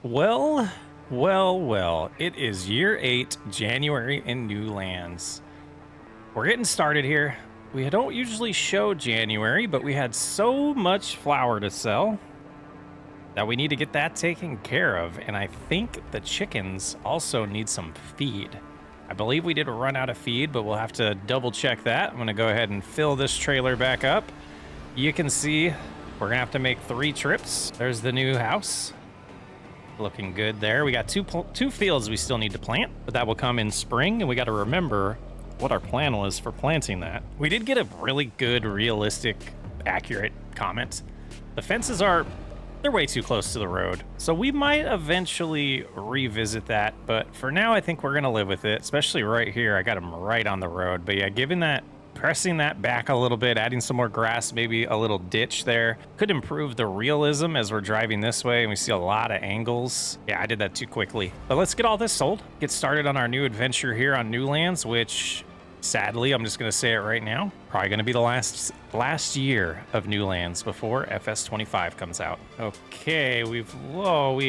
Well, well, it is year 8, January in New Lands. We're getting started here. We don't usually show January, but we had so much flour to sell that we need to get that taken care of. And I think the chickens also need some feed. I believe we did run out of feed, but we'll have to double check that. I'm gonna go ahead and fill this trailer back up. You can see we're gonna have to make 3 trips. There's the new house. Looking good there. We got two fields we still need to plant, but that will come in spring, and we got to remember what our plan was for planting that. We did get a really good, realistic, accurate comment. The fences they're way too close to the road, so we might eventually revisit that, but for now I think we're gonna live with it, especially right here. I got them right on the road, but yeah, pressing that back a little bit, adding some more grass, maybe a little ditch there, could improve the realism as we're driving this way and we see a lot of angles. Yeah, I did that too quickly. But let's get all this sold, get started on our new adventure here on New Lands, which sadly, I'm just gonna say it right now, probably gonna be the last year of New Lands before FS22 comes out. Okay, we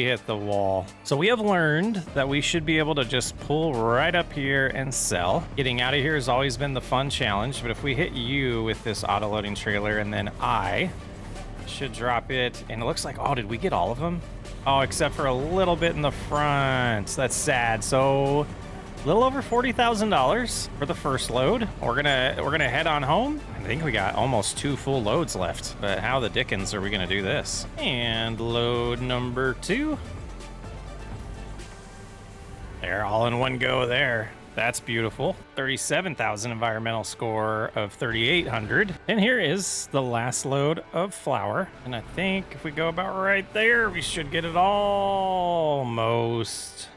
hit the wall. So we have learned that we should be able to just pull right up here and sell. Getting out of here has always been the fun challenge, but if we hit you with this auto-loading trailer and then I should drop it, and it looks like, oh, did we get all of them? Oh, except for a little bit in the front. That's sad. So a little over $40,000 for the first load. We're gonna head on home. I think we got almost 2 full loads left, but how the dickens are we gonna do this? And load number 2. They're all in one go there. That's beautiful. 37,000 environmental score of 3,800. And here is the last load of flour. And I think if we go about right there, we should get it almost.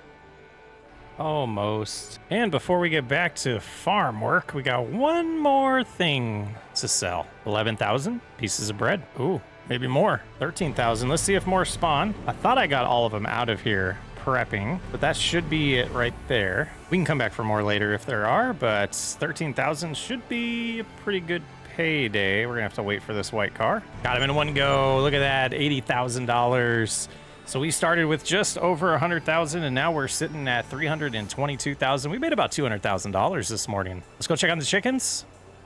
And before we get back to farm work, we got one more thing to sell. 11,000 pieces of bread. Ooh, maybe more. 13,000. Let's see if more spawn. I thought I got all of them out of here prepping, but that should be it right there. We can come back for more later if there are, but 13,000 should be a pretty good payday. We're gonna have to wait for this white car. Got him in one go. Look at that, $80,000. So we started with just over 100,000 and now we're sitting at 322,000. We made about $200,000 this morning. Let's go check on the chickens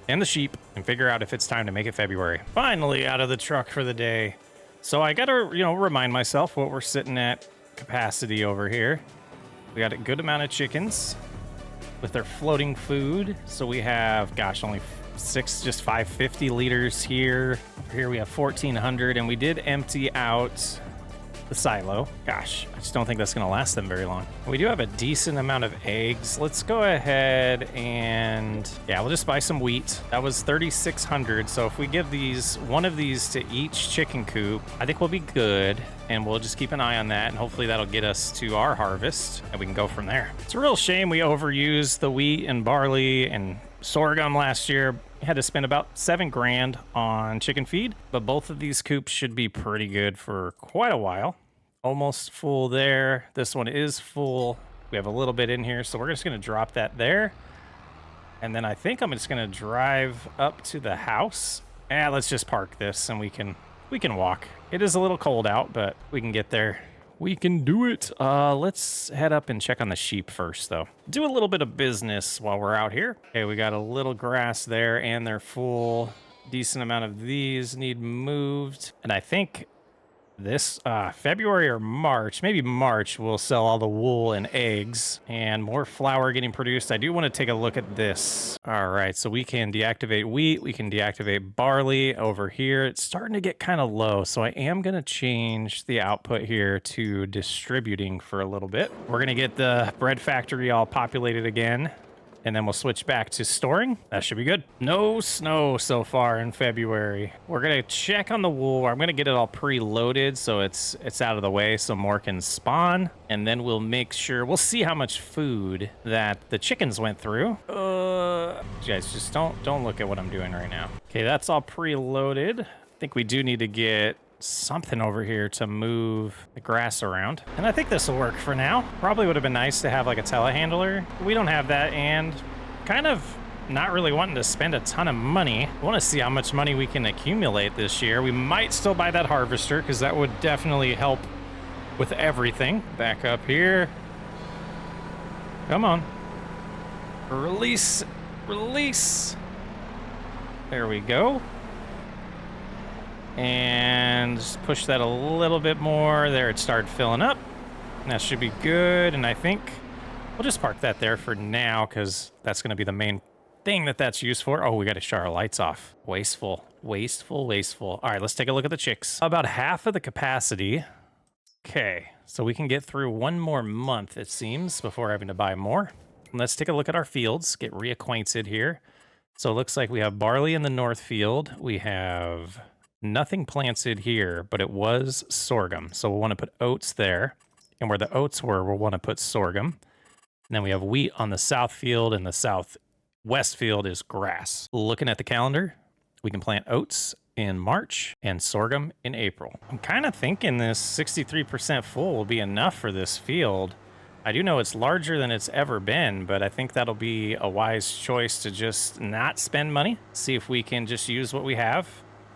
and the sheep and figure out if it's time to make it February. Finally out of the truck for the day. So I gotta, remind myself what we're sitting at capacity over here. We got a good amount of chickens with their floating food. So we have, gosh, only 550 liters here. Here we have 1,400 and we did empty out the silo. Gosh, I just don't think that's gonna last them very long. We do have a decent amount of eggs. Let's go ahead and, yeah, we'll just buy some wheat. That was 3,600. So if we give one of these to each chicken coop, I think we'll be good. And we'll just keep an eye on that. And hopefully that'll get us to our harvest and we can go from there. It's a real shame we overused the wheat and barley and sorghum last year. We had to spend about $7 grand on chicken feed, but both of these coops should be pretty good for quite a while. Almost full there. This one is full. We have a little bit in here, so we're just gonna drop that there. And then I think I'm just gonna drive up to the house. Let's just park this and we can walk. It is a little cold out, but we can get there. We can do it. Let's head up and check on the sheep first, though. Do a little bit of business while we're out here. Okay, we got a little grass there, and they're full. Decent amount of these need moved. And I think this February or March, maybe March, we'll sell all the wool and eggs and more flour getting produced. I do want to take a look at this. All right, so we can deactivate wheat. We can deactivate barley over here. It's starting to get kind of low, so I am going to change the output here to distributing for a little bit. We're going to get the bread factory all populated again. And then we'll switch back to storing. That should be good. No snow so far in February. We're gonna check on the wool. I'm gonna get it all preloaded so it's out of the way so more can spawn. And then we'll make sure, we'll see how much food that the chickens went through. Guys, just don't look at what I'm doing right now. Okay, that's all preloaded. I think we do need to get something over here to move the grass around. And I think this will work for now. Probably would have been nice to have like a telehandler. We don't have that, and kind of not really wanting to spend a ton of money. I want to see how much money we can accumulate this year. We might still buy that harvester because that would definitely help with everything. Back up here. Come on. Release. Release. There we go. And just push that a little bit more. There, it started filling up. That should be good. And I think we'll just park that there for now because that's going to be the main thing that that's used for. Oh, we got to shut our lights off. Wasteful, wasteful, wasteful. All right, let's take a look at the chicks. About half of the capacity. Okay, so we can get through one more month, it seems, before having to buy more. Let's take a look at our fields, get reacquainted here. So it looks like we have barley in the north field. We have nothing planted here, but it was sorghum. So we'll want to put oats there. And where the oats were, we'll want to put sorghum. And then we have wheat on the south field, and the southwest field is grass. Looking at the calendar, we can plant oats in March and sorghum in April. I'm kind of thinking this 63% full will be enough for this field. I do know it's larger than it's ever been, but I think that'll be a wise choice to just not spend money. See if we can just use what we have.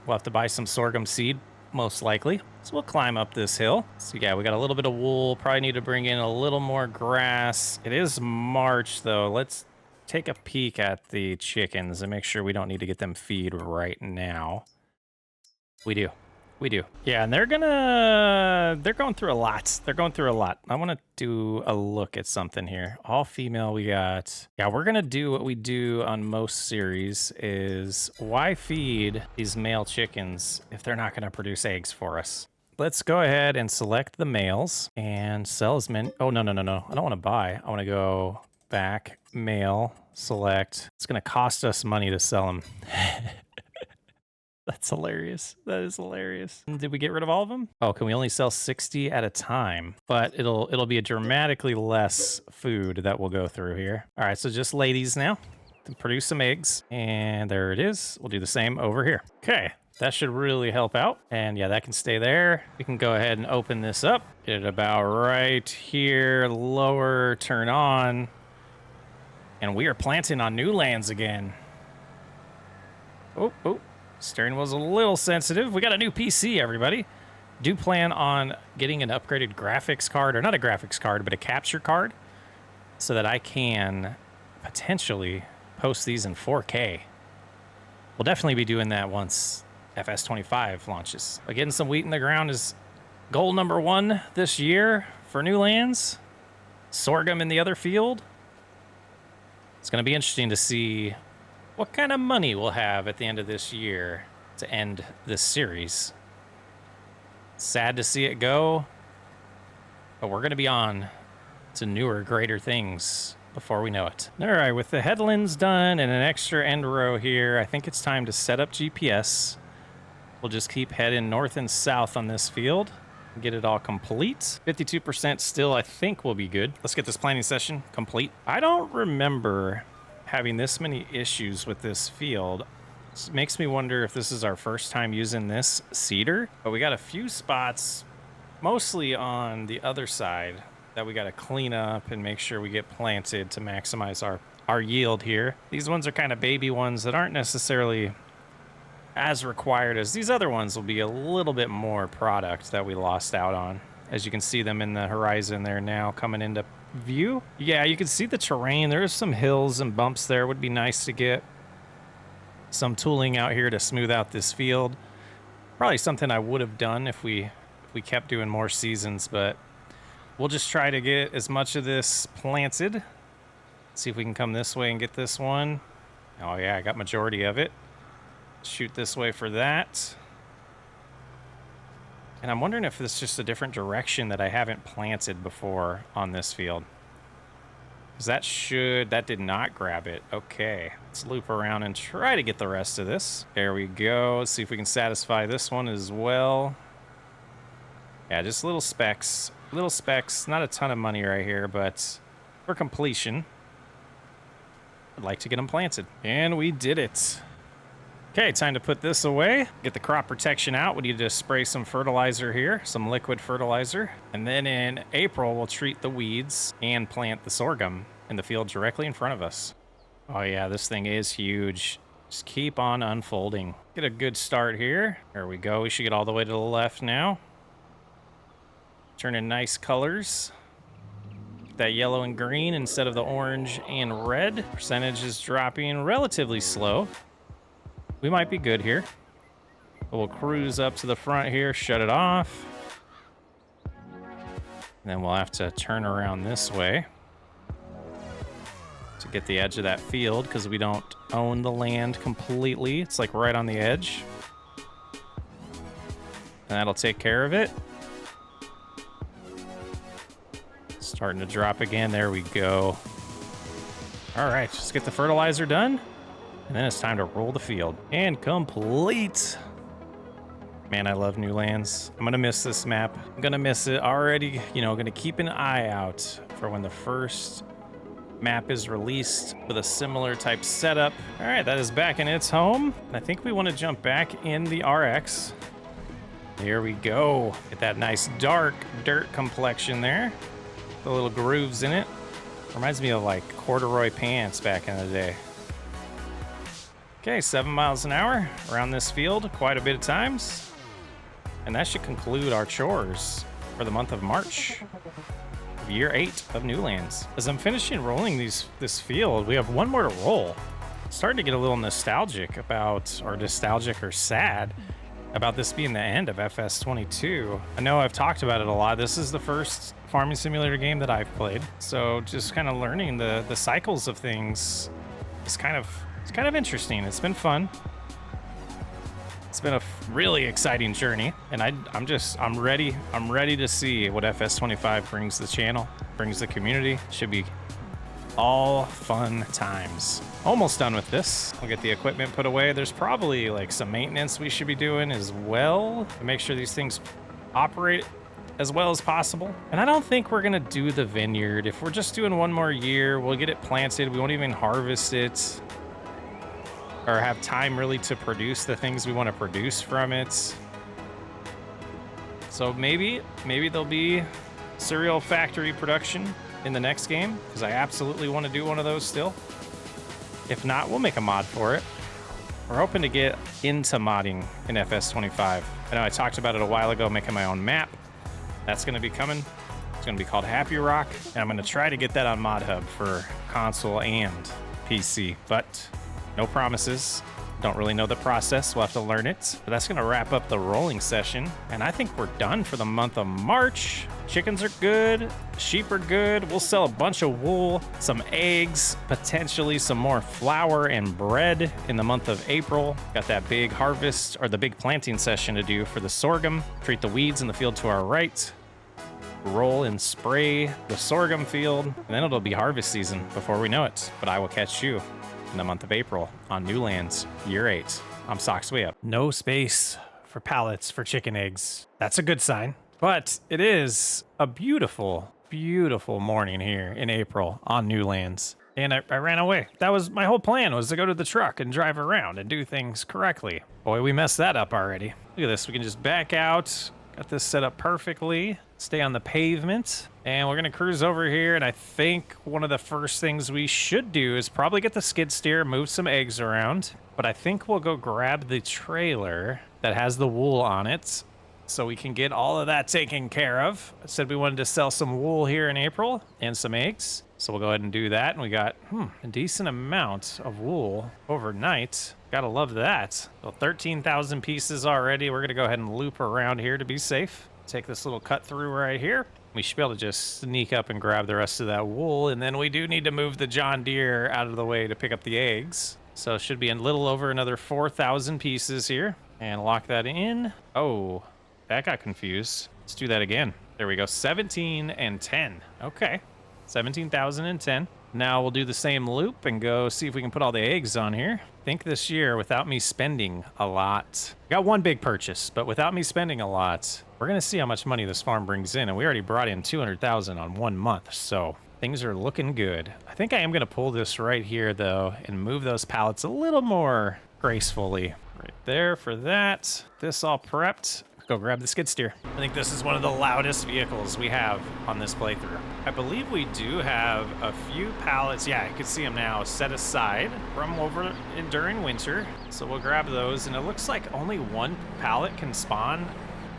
We'll have to buy some sorghum seed, most likely. So we'll climb up this hill. So yeah, we got a little bit of wool. Probably need to bring in a little more grass. It is March though. Let's take a peek at the chickens and make sure we don't need to get them feed right now. We do. We do. Yeah, and they're going through a lot. They're going through a lot. I want to do a look at something here. All female we got. Yeah, we're going to do what we do on most series is why feed these male chickens if they're not going to produce eggs for us? Let's go ahead and select the males and sell as many. Oh, no. I don't want to buy. I want to go back, male, select. It's going to cost us money to sell them. That's hilarious. That is hilarious. Did we get rid of all of them? Oh, can we only sell 60 at a time? But it'll be a dramatically less food that we'll go through here. All right, so just ladies now to produce some eggs. And there it is. We'll do the same over here. Okay, that should really help out. And yeah, that can stay there. We can go ahead and open this up. Get it about right here. Lower, turn on. And we are planting on new lands again. Oh. Steering wheel's a little sensitive. We got a new PC, everybody. Do plan on getting an upgraded graphics card, or not a graphics card, but a capture card, so that I can potentially post these in 4K. We'll definitely be doing that once FS22 launches. But getting some wheat in the ground is goal number 1 this year for new lands. Sorghum in the other field. It's going to be interesting to see what kind of money we'll have at the end of this year to end this series. Sad to see it go, but we're going to be on to newer, greater things before we know it. All right, with the headlands done and an extra end row here, I think it's time to set up GPS. We'll just keep heading north and south on this field. Get it all complete. 52% still, I think, will be good. Let's get this planting session complete. I don't remember having this many issues with this field. It makes me wonder if this is our first time using this seeder, but we got a few spots, mostly on the other side, that we got to clean up and make sure we get planted to maximize our yield here. These ones are kind of baby ones that aren't necessarily as required as these other ones. Will be a little bit more product that we lost out on. As you can see them in the horizon there now coming into view. Yeah, you can see the terrain. There's some hills and bumps there. Would be nice to get some tooling out here to smooth out this field. Probably something I would have done if we kept doing more seasons, but we'll just try to get as much of this planted. See if we can come this way and get this one. Oh yeah, I got majority of it. Shoot this way for that. And I'm wondering if it's just a different direction that I haven't planted before on this field. Because that did not grab it. Okay, let's loop around and try to get the rest of this. There we go. Let's see if we can satisfy this one as well. Yeah, just little specks. Little specks. Not a ton of money right here, but for completion, I'd like to get them planted. And we did it. Okay, time to put this away. Get the crop protection out. We need to spray some fertilizer here, some liquid fertilizer. And then in April, we'll treat the weeds and plant the sorghum in the field directly in front of us. Oh yeah, this thing is huge. Just keep on unfolding. Get a good start here. There we go. We should get all the way to the left now. Turning nice colors. That yellow and green instead of the orange and red. Percentage is dropping relatively slow. We might be good here. We'll cruise up to the front here, shut it off. And then we'll have to turn around this way to get the edge of that field because we don't own the land completely. It's like right on the edge. And that'll take care of it. Starting to drop again. There we go. All right, just get the fertilizer done. And then it's time to roll the field. And complete. Man, I love new lands. I'm gonna miss this map. I'm gonna miss it already. You know, gonna keep an eye out for when the first map is released with a similar type setup. All right, that is back in its home. I think we want to jump back in the RX. Here we go. Get that nice dark dirt complexion there. The little grooves in it. Reminds me of like corduroy pants back in the day. Okay, 7 miles an hour around this field quite a bit of times. And that should conclude our chores for the month of March of year 8 of Newlands. As I'm finishing rolling this field, we have one more to roll. Starting to get a little nostalgic about, or nostalgic or sad about this being the end of FS22. I know I've talked about it a lot. This is the first farming simulator game that I've played. So just kind of learning the cycles of things is kind of interesting. It's been fun. It's been a really exciting journey, and I'm ready to see what FS25 brings the channel, brings the community. Should be all fun times. Almost done with this. I'll get the equipment put away. There's probably like some maintenance we should be doing as well to make sure these things operate as well as possible. And I don't think we're gonna do the vineyard. If we're just doing one more year, we'll get it planted. We won't even harvest it or have time really to produce the things we want to produce from it. So maybe there'll be cereal factory production in the next game, because I absolutely want to do one of those still. If not, we'll make a mod for it. We're hoping to get into modding in FS25. I know I talked about it a while ago, making my own map. That's going to be coming. It's going to be called Happy Rock, and I'm going to try to get that on Mod Hub for console and PC, but no promises. Don't really know the process. We'll have to learn it. But that's going to wrap up the rolling session. And I think we're done for the month of March. Chickens are good. Sheep are good. We'll sell a bunch of wool, some eggs, potentially some more flour and bread in the month of April. Got that big harvest, or the big planting session to do for the sorghum. Treat the weeds in the field to our right. Roll and spray the sorghum field. And then it'll be harvest season before we know it. But I will catch you in the month of April on Newlands, year 8. I'm Socks Way Up. No space for pallets for chicken eggs. That's a good sign. But it is a beautiful, beautiful morning here in April on Newlands. And I ran away. That was my whole plan, was to go to the truck and drive around and do things correctly. Boy, we messed that up already. Look at this. We can just back out. Got this set up perfectly. Stay on the pavement. And we're going to cruise over here. And I think one of the first things we should do is probably get the skid steer, move some eggs around. But I think we'll go grab the trailer that has the wool on it, so we can get all of that taken care of. I said we wanted to sell some wool here in April and some eggs. So we'll go ahead and do that. And we got a decent amount of wool overnight. Gotta love that. So 13,000 pieces already. We're gonna go ahead and loop around here to be safe. Take this little cut through right here. We should be able to just sneak up and grab the rest of that wool. And then we do need to move the John Deere out of the way to pick up the eggs. So it should be a little over another 4,000 pieces here. And lock that in. Oh, that got confused. Let's do that again. There we go. 17 and 10. Okay. 17,010. Now we'll do the same loop and go see if we can put all the eggs on here. I think this year, without me spending a lot, got one big purchase, but without me spending a lot, we're going to see how much money this farm brings in. And we already brought in 200,000 on 1 month. So things are looking good. I think I am going to pull this right here though and move those pallets a little more gracefully. Right there for that. This all prepped. Go grab the skid steer. I think this is one of the loudest vehicles we have on this playthrough. I believe we do have a few pallets. Yeah, you can see them now set aside from over during winter. So we'll grab those, and it looks like only one pallet can spawn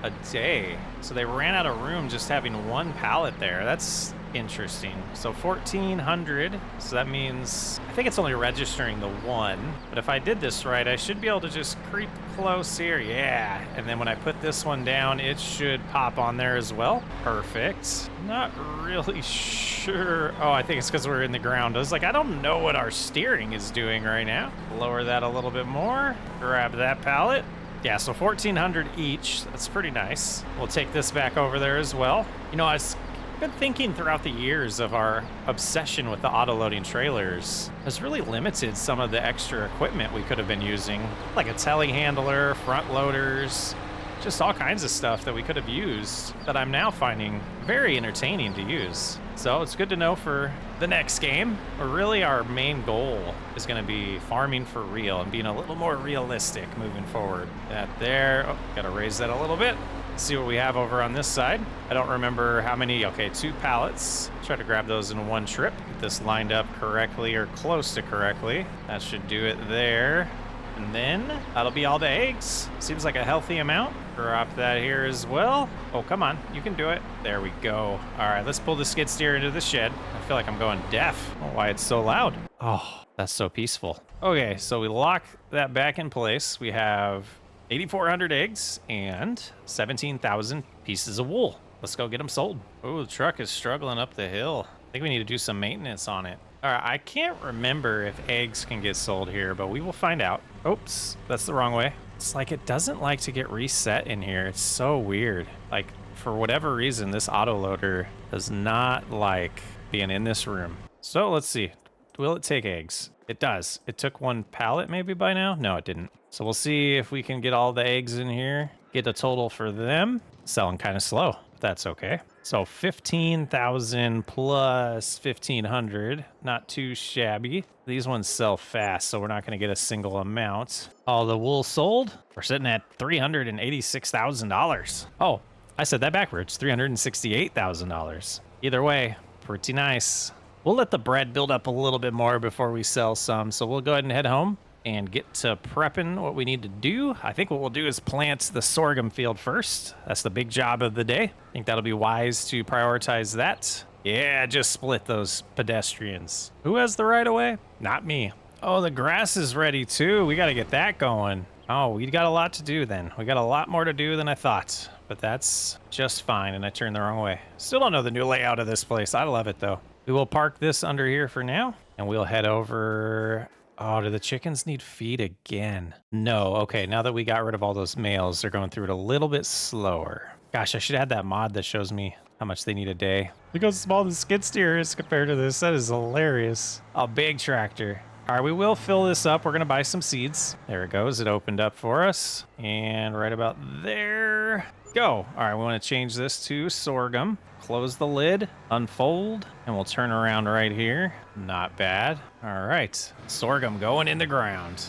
a day. So they ran out of room just having one pallet there. That's interesting. So 1,400. So that means, I think it's only registering the one. But if I did this right, I should be able to just creep close here. Yeah. And then when I put this one down, it should pop on there as well. Perfect. Not really sure. Oh, I think it's because we're in the ground. I was like, I don't know what our steering is doing right now. Lower that a little bit more. Grab that pallet. Yeah, so 1,400 each. That's pretty nice. We'll take this back over there as well. You know, I've been thinking throughout the years of our obsession with the auto-loading trailers has really limited some of the extra equipment we could have been using, like a telehandler, front loaders, just all kinds of stuff that we could have used that I'm now finding very entertaining to use. So it's good to know for the next game. But really our main goal is going to be farming for real and being a little more realistic moving forward. That there, oh, gotta raise that a little bit. See what we have over on this side. I don't remember how many. Okay, 2 pallets. Try to grab those in one trip. Get this lined up correctly or close to correctly. That should do it there. And then that'll be all the eggs. Seems like a healthy amount. Drop that here as well. Oh, come on. You can do it. There we go. All right, let's pull the skid steer into the shed. I feel like I'm going deaf. I don't know why it's so loud. Oh, that's so peaceful. Okay, so we lock that back in place. We have 8,400 eggs and 17,000 pieces of wool. Let's go get them sold. Oh, the truck is struggling up the hill. I think we need to do some maintenance on it. All right, I can't remember if eggs can get sold here, but we will find out. Oops, that's the wrong way. It's like it doesn't like to get reset in here. It's so weird. Like, for whatever reason, this autoloader does not like being in this room. So let's see. Will it take eggs? It does. It took 1 pallet maybe by now? No, it didn't. So we'll see if we can get all the eggs in here, get a total for them. Selling kind of slow, but that's okay. So 15,000 plus 1,500, not too shabby. These ones sell fast, so we're not going to get a single amount. All the wool sold. We're sitting at $386,000. Oh, I said that backwards. $368,000. Either way, pretty nice. We'll let the bread build up a little bit more before we sell some, so we'll go ahead and head home and get to prepping what we need to do. I think what we'll do is plant the sorghum field first. That's the big job of the day. I think that'll be wise to prioritize that. Yeah, just split those pedestrians. Who has the right of way? Not me. Oh, the grass is ready too. We got to get that going. Oh, we got a lot to do then. We got a lot more to do than I thought, but that's just fine. And I turned the wrong way. Still don't know the new layout of this place. I love it though. We will park this under here for now and we'll head over. Oh, do the chickens need feed again? No. Okay, now that we got rid of all those males, they're going through it a little bit slower. Gosh, I should add that mod that shows me how much they need a day. Look how small the skid steer is compared to this. That is hilarious. A big tractor. All right, we will fill this up. We're going to buy some seeds. There it goes. It opened up for us. And right about there, go. All right, we want to change this to sorghum. Close the lid, unfold, and we'll turn around right here. Not bad. All right, sorghum going in the ground.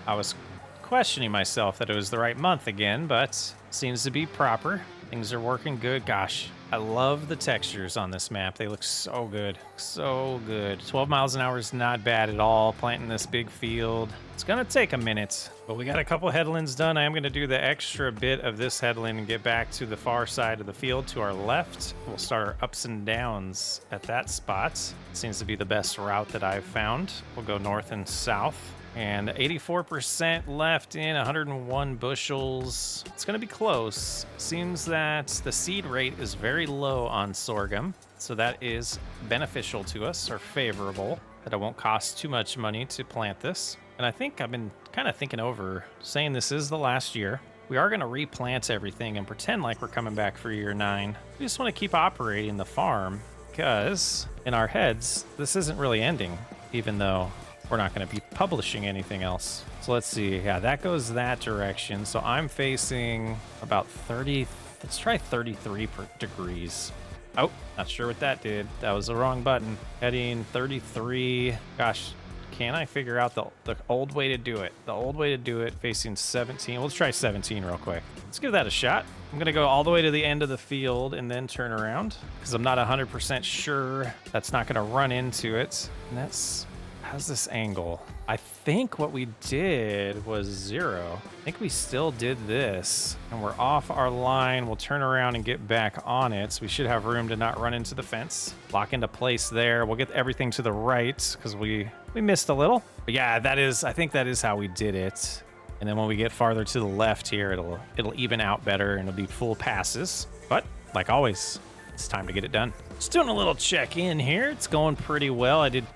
I was questioning myself that it was the right month again, but seems to be proper. Things are working good. Gosh, I love the textures on this map. They look so good, so good. 12 miles an hour is not bad at all. Planting this big field. It's gonna take a minute, but we got a couple headlands done. I am gonna do the extra bit of this headland and get back to the far side of the field to our left. We'll start our ups and downs at that spot. Seems to be the best route that I've found. We'll go north and south. And 84% left in 101 bushels. It's going to be close. Seems that the seed rate is very low on sorghum, so that is beneficial to us, or favorable, that it won't cost too much money to plant this. And I think I've been kind of thinking over saying this is the last year. We are going to replant everything and pretend like we're coming back for year 9. We just want to keep operating the farm because in our heads, this isn't really ending, even though we're not going to be publishing anything else. So let's see. Yeah, that goes that direction. So I'm facing about 30. Let's try 33 degrees. Oh, not sure what that did. That was the wrong button. Heading 33. Gosh, can I figure out the old way to do it? The old way to do it facing 17. Let's try 17 real quick. Let's give that a shot. I'm going to go all the way to the end of the field and then turn around because I'm not 100% sure that's not going to run into it. And that's... how's this angle? I think what we did was 0. I think we still did this, and we're off our line. We'll turn around and get back on it. So we should have room to not run into the fence. Lock into place there. We'll get everything to the right because we missed a little. But yeah, I think that is how we did it. And then when we get farther to the left here, it'll even out better and it'll be full passes. But like always, it's time to get it done. Just doing a little check in here. It's going pretty well. I did,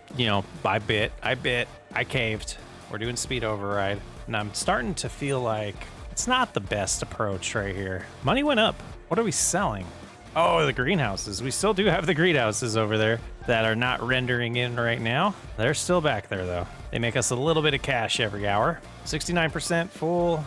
I bit, I caved. We're doing speed override. And I'm starting to feel like it's not the best approach right here. Money went up. What are we selling? Oh, the greenhouses. We still do have the greenhouses over there that are not rendering in right now. They're still back there though. They make us a little bit of cash every hour. 69% full.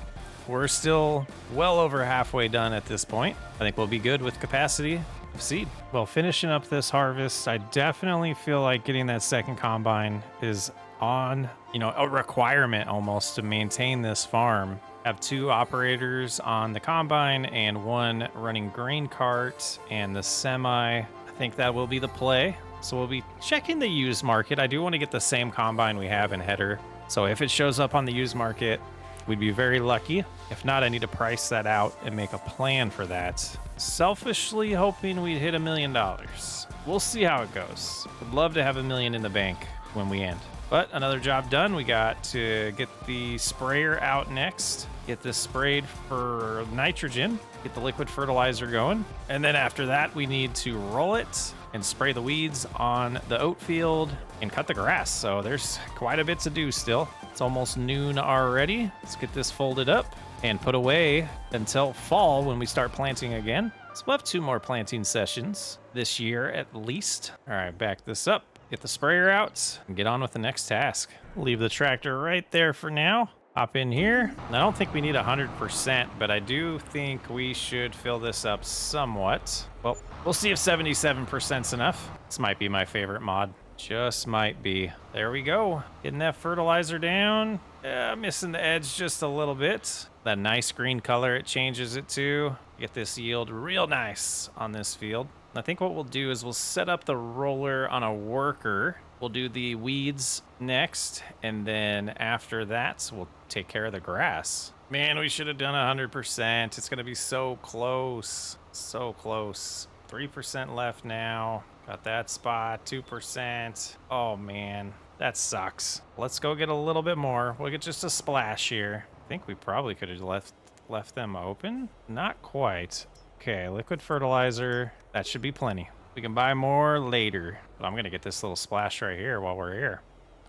We're still well over halfway done at this point. I think we'll be good with capacity of seed. Well, finishing up this harvest, I definitely feel like getting that second combine is on, a requirement almost to maintain this farm. Have 2 operators on the combine and 1 running grain cart and the semi. I think that will be the play. So we'll be checking the used market. I do want to get the same combine we have in header. So if it shows up on the used market, we'd be very lucky. If not, I need to price that out and make a plan for that. Selfishly hoping we'd hit $1 million. We'll see how it goes. Would love to have $1 million in the bank when we end. But another job done. We got to get the sprayer out next. Get this sprayed for nitrogen. Get the liquid fertilizer going. And then after that, we need to roll it and spray the weeds on the oat field and cut the grass. So there's quite a bit to do still. It's almost noon already. Let's get this folded up and put away until fall when we start planting again. So we'll have 2 more planting sessions this year at least. All right, back this up. Get the sprayer out and get on with the next task. Leave the tractor right there for now. Hop in here. I don't think we need 100%, but I do think we should fill this up somewhat. Well, we'll see if 77%'s enough. This might be my favorite mod. Just might be. There we go. Getting that fertilizer down. Missing the edge just a little bit. That nice green color it changes it to. Get this yield real nice on this field. I think what we'll do is we'll set up the roller on a worker. We'll do the weeds next, and then after that, we'll take care of the grass. Man, we should have done 100%. It's going to be so close. So close. 3% left now. Got that spot. 2%. Oh, man. That sucks. Let's go get a little bit more. We'll get just a splash here. I think we probably could have left them open. Not quite. Okay, liquid fertilizer. That should be plenty. We can buy more later. But I'm going to get this little splash right here while we're here.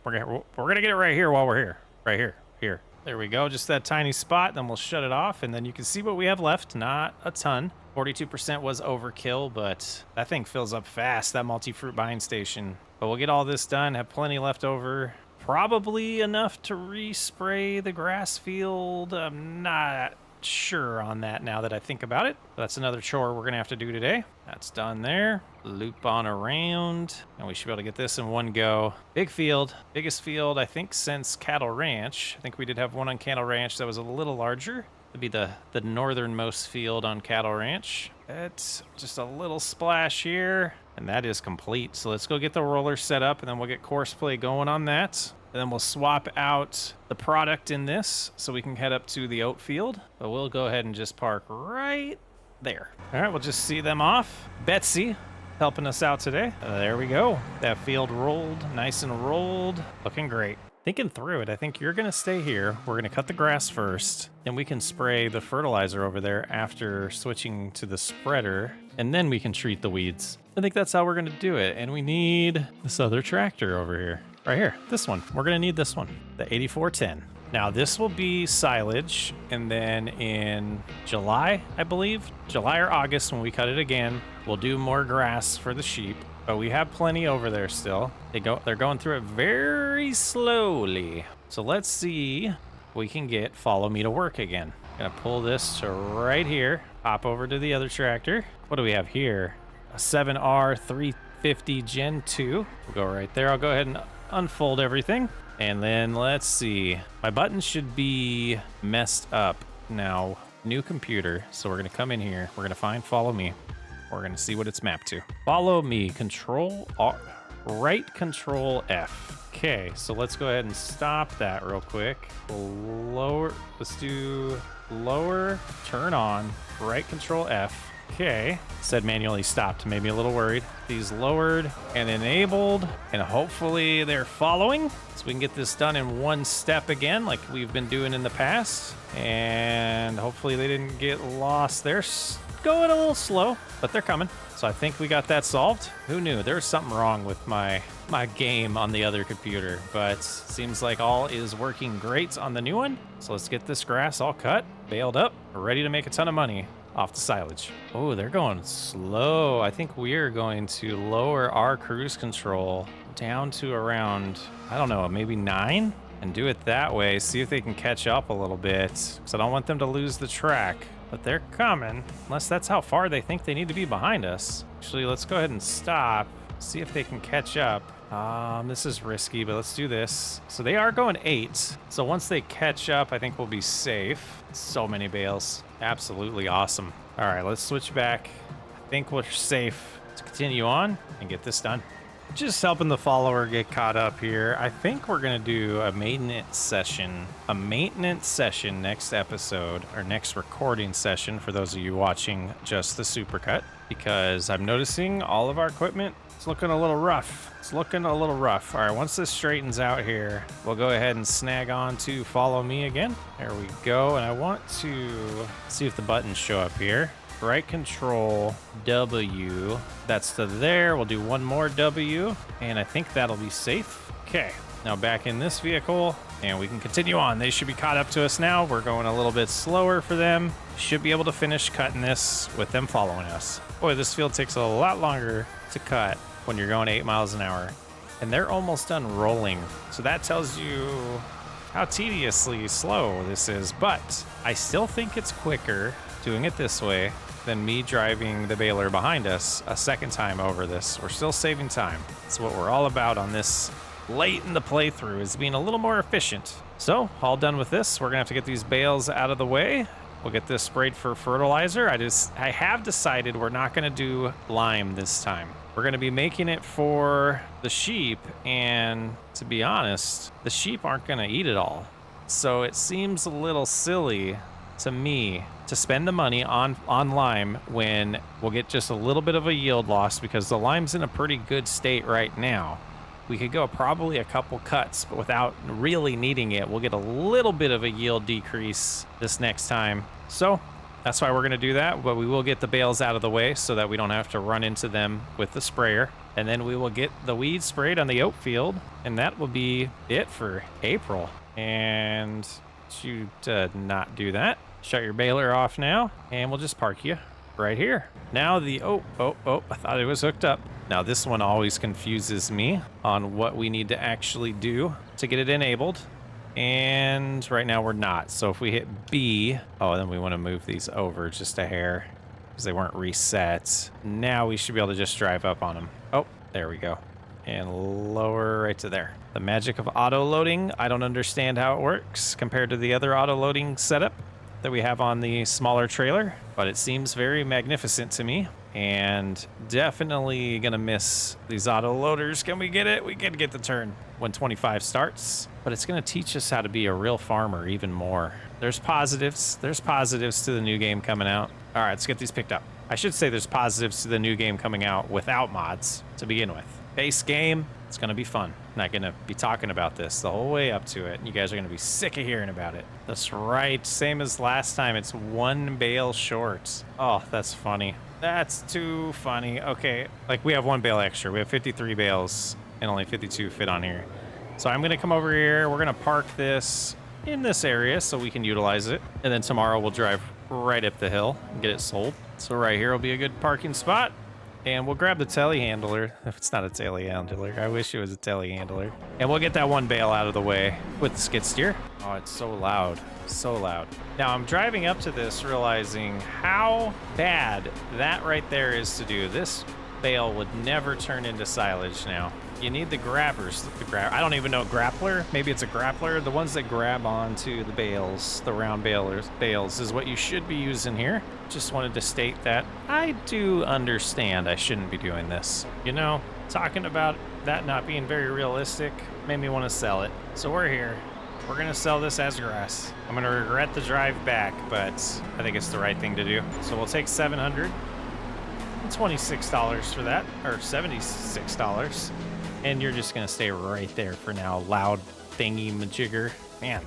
We're going to get it right here while we're here. Right here. Here. There we go. Just that tiny spot. Then we'll shut it off. And then you can see what we have left. Not a ton. 42% was overkill, but that thing fills up fast, that multi-fruit buying station. But we'll get all this done. Have plenty left over. Probably enough to respray the grass field. I'm not sure on that now that I think about it. But that's another chore we're going to have to do today. That's done there. Loop on around. And we should be able to get this in one go. Big field. Biggest field, I think, since Cattle Ranch. I think we did have one on Cattle Ranch that was a little larger. It'd be the northernmost field on Cattle Ranch. It's just a little splash here. And that is complete. So let's go get the roller set up, and then we'll get course play going on that. And then we'll swap out the product in this so we can head up to the oat field. But we'll go ahead and just park right there. All right, we'll just see them off. Betsy helping us out today. There we go. That field rolled, nice and rolled. Looking great. Thinking through it, I think you're going to stay here. We're going to cut the grass first, and we can spray the fertilizer over there after switching to the spreader, and then we can treat the weeds. I think that's how we're going to do it, and we need this other tractor over here. Right here, this one. We're going to need this one, the 8410. Now, this will be silage, and then in July, I believe, July or August, when we cut it again, we'll do more grass for the sheep. But we have plenty over there still. They're going through it very slowly. So let's see if we can get follow me to work again. Gonna pull this to right here. Hop over to the other tractor. What do we have here? A 7R 350 Gen 2. We'll go right there. I'll go ahead and unfold everything. And then let's see. My buttons should be messed up. Now, new computer. So we're gonna come in here. We're gonna find follow me. We're going to see what it's mapped to. Follow me. Control R, right, Control F. Okay, so let's go ahead and stop that real quick. Lower, let's do lower, turn on, right control F. Okay, said manually stopped, made me a little worried. These lowered and enabled, and hopefully they're following. So we can get this done in one step again, like we've been doing in the past. And hopefully they didn't get lost. They're going a little slow, but they're coming. So I think we got that solved. Who knew? There was something wrong with my game on the other computer, but seems like all is working great on the new one. So let's get this grass all cut, baled up, ready to make a ton of money off the silage. Oh, they're going slow. I think we're going to lower our cruise control down to around, I don't know, maybe 9, and do it that way. See if they can catch up a little bit, because I don't want them to lose the track. But they're coming, unless that's how far they think they need to be behind us. Actually, let's go ahead and stop, see if they can catch up. This is risky, but let's do this. So they are going 8. So once they catch up, I think we'll be safe. So many bales. Absolutely awesome. All right, let's switch back. I think we're safe to continue on and get this done. Just helping the follower get caught up here. I think we're gonna do a maintenance session. A maintenance session next episode, or next recording session for those of you watching just the supercut, because I'm noticing all of our equipment is looking a little rough. It's looking a little rough. All right, once this straightens out here, we'll go ahead and snag on to follow me again. There we go. And I want to see if the buttons show up here. Right control W, that's to there. We'll do one more W, and I think that'll be safe. Okay, now back in this vehicle, and we can continue on. They should be caught up to us now. We're going a little bit slower for them. Should be able to finish cutting this with them following us. Boy, this field takes a lot longer to cut when you're going 8 miles an hour, and they're almost done rolling. So that tells you how tediously slow this is, but I still think it's quicker doing it this way than me driving the baler behind us a second time over this. We're still saving time. That's what we're all about on this late in the playthrough, is being a little more efficient. So all done with this, we're gonna have to get these bales out of the way. We'll get this sprayed for fertilizer. I have decided we're not gonna do lime this time. We're gonna be making it for the sheep, and to be honest, the sheep aren't gonna eat it all. So it seems a little silly to me to spend the money on lime when we'll get just a little bit of a yield loss, because the lime's in a pretty good state right now. We could go probably a couple cuts, but without really needing it, we'll get a little bit of a yield decrease this next time. So that's why we're gonna do that, but we will get the bales out of the way so that we don't have to run into them with the sprayer. And then we will get the weeds sprayed on the oat field, and that will be it for April. And you not do that. Shut your baler off now, and we'll just park you right here. Now the, oh, I thought it was hooked up. Now this one always confuses me on what we need to actually do to get it enabled. And right now we're not. So if we hit B, oh, then we want to move these over just a hair because they weren't reset. Now we should be able to just drive up on them. Oh, there we go. And lower right to there. The magic of auto loading. I don't understand how it works compared to the other auto loading setup that we have on the smaller trailer, but it seems very magnificent to me, and definitely gonna miss these auto loaders. Can we get it? We can get the turn when 25 starts, but it's gonna teach us how to be a real farmer even more. There's positives to the new game coming out. All right, let's get these picked up. I should say there's positives to the new game coming out without mods to begin with. Base game, it's gonna be fun. I'm not gonna be talking about this the whole way up to it. You guys are gonna be sick of hearing about it. That's right, same as last time. It's 1 bale short. Oh, that's funny. That's too funny. Okay, like we have 1 bale extra. We have 53 bales and only 52 fit on here. So I'm gonna come over here. We're gonna park this in this area so we can utilize it. And then tomorrow we'll drive right up the hill and get it sold. So right here will be a good parking spot. And we'll grab the telehandler. If it's not a telehandler, I wish it was a telehandler. And we'll get that 1 bale out of the way with the skid steer. Oh, it's so loud. So loud. Now I'm driving up to this realizing how bad that right there is to do. This bale would never turn into silage now. You need the grabbers. I don't even know, grappler? Maybe it's a grappler. The ones that grab onto the bales, the round bales is what you should be using here. Just wanted to state that I do understand I shouldn't be doing this. You know, talking about that not being very realistic made me want to sell it. So we're here. We're gonna sell this as grass. I'm gonna regret the drive back, but I think it's the right thing to do. So we'll take $726 for that, or $76. And you're just gonna stay right there for now, loud thingy majigger. Man,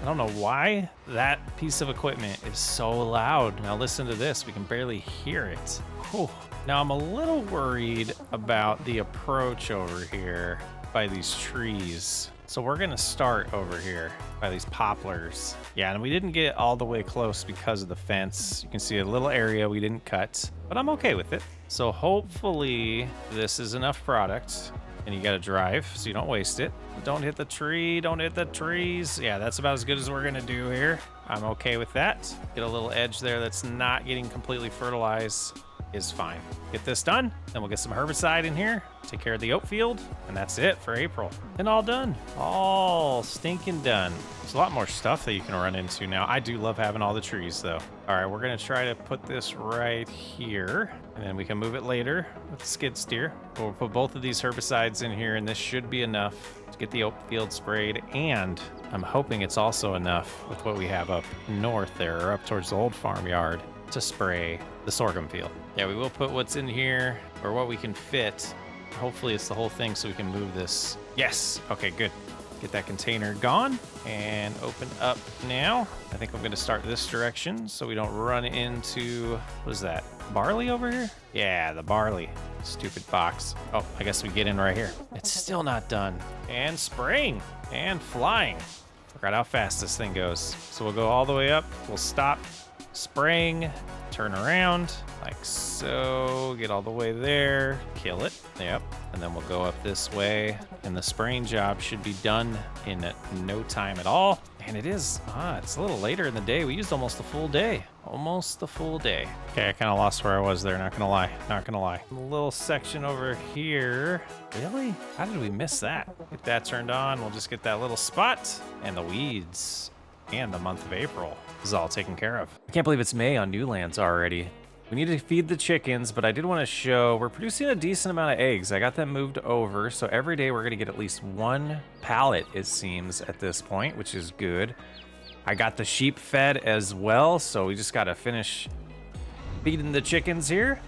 I don't know why that piece of equipment is so loud. Now listen to this, we can barely hear it. Whew. Now I'm a little worried about the approach over here by these trees. So we're gonna start over here by these poplars. Yeah, and we didn't get all the way close because of the fence. You can see a little area we didn't cut, but I'm okay with it. So hopefully this is enough product, and you gotta drive so you don't waste it. Don't hit the tree, don't hit the trees. Yeah, that's about as good as we're gonna do here. I'm okay with that. Get a little edge there that's not getting completely fertilized is fine. Get this done, then we'll get some herbicide in here, take care of the oat field, and that's it for April. And all done. All stinking done. There's a lot more stuff that you can run into now. I do love having all the trees though. All right, we're gonna try to put this right here, and then we can move it later with the skid steer. We'll put both of these herbicides in here, and this should be enough to get the oat field sprayed, and I'm hoping it's also enough with what we have up north there, or up towards the old farmyard, to spray the sorghum field. Yeah, we will put what's in here, or what we can fit. Hopefully it's the whole thing so we can move this. Yes, okay, good. Get that container gone and open up now. I think I'm gonna start this direction so we don't run into, what is that, barley over here? Yeah, the barley. Stupid box. Oh, I guess we get in right here. It's still not done. And spraying and flying. Forgot how fast this thing goes. So we'll go all the way up, we'll stop spraying, turn around like so, get all the way there, kill it. Yep, and then we'll go up this way, and the spraying job should be done in no time at all. And it is, it's a little later in the day. We used almost the full day. Almost the full day. Okay, I kind of lost where I was there, not gonna lie. Not gonna lie. A little section over here. Really? How did we miss that? Get that turned on. We'll just get that little spot and the weeds and the month of April. This is all taken care of. I can't believe it's May on Newlands already. We need to feed the chickens, but I did want to show we're producing a decent amount of eggs. I got them moved over, so every day we're going to get at least one pallet, it seems, at this point, which is good. I got the sheep fed as well, so we just got to finish feeding the chickens here.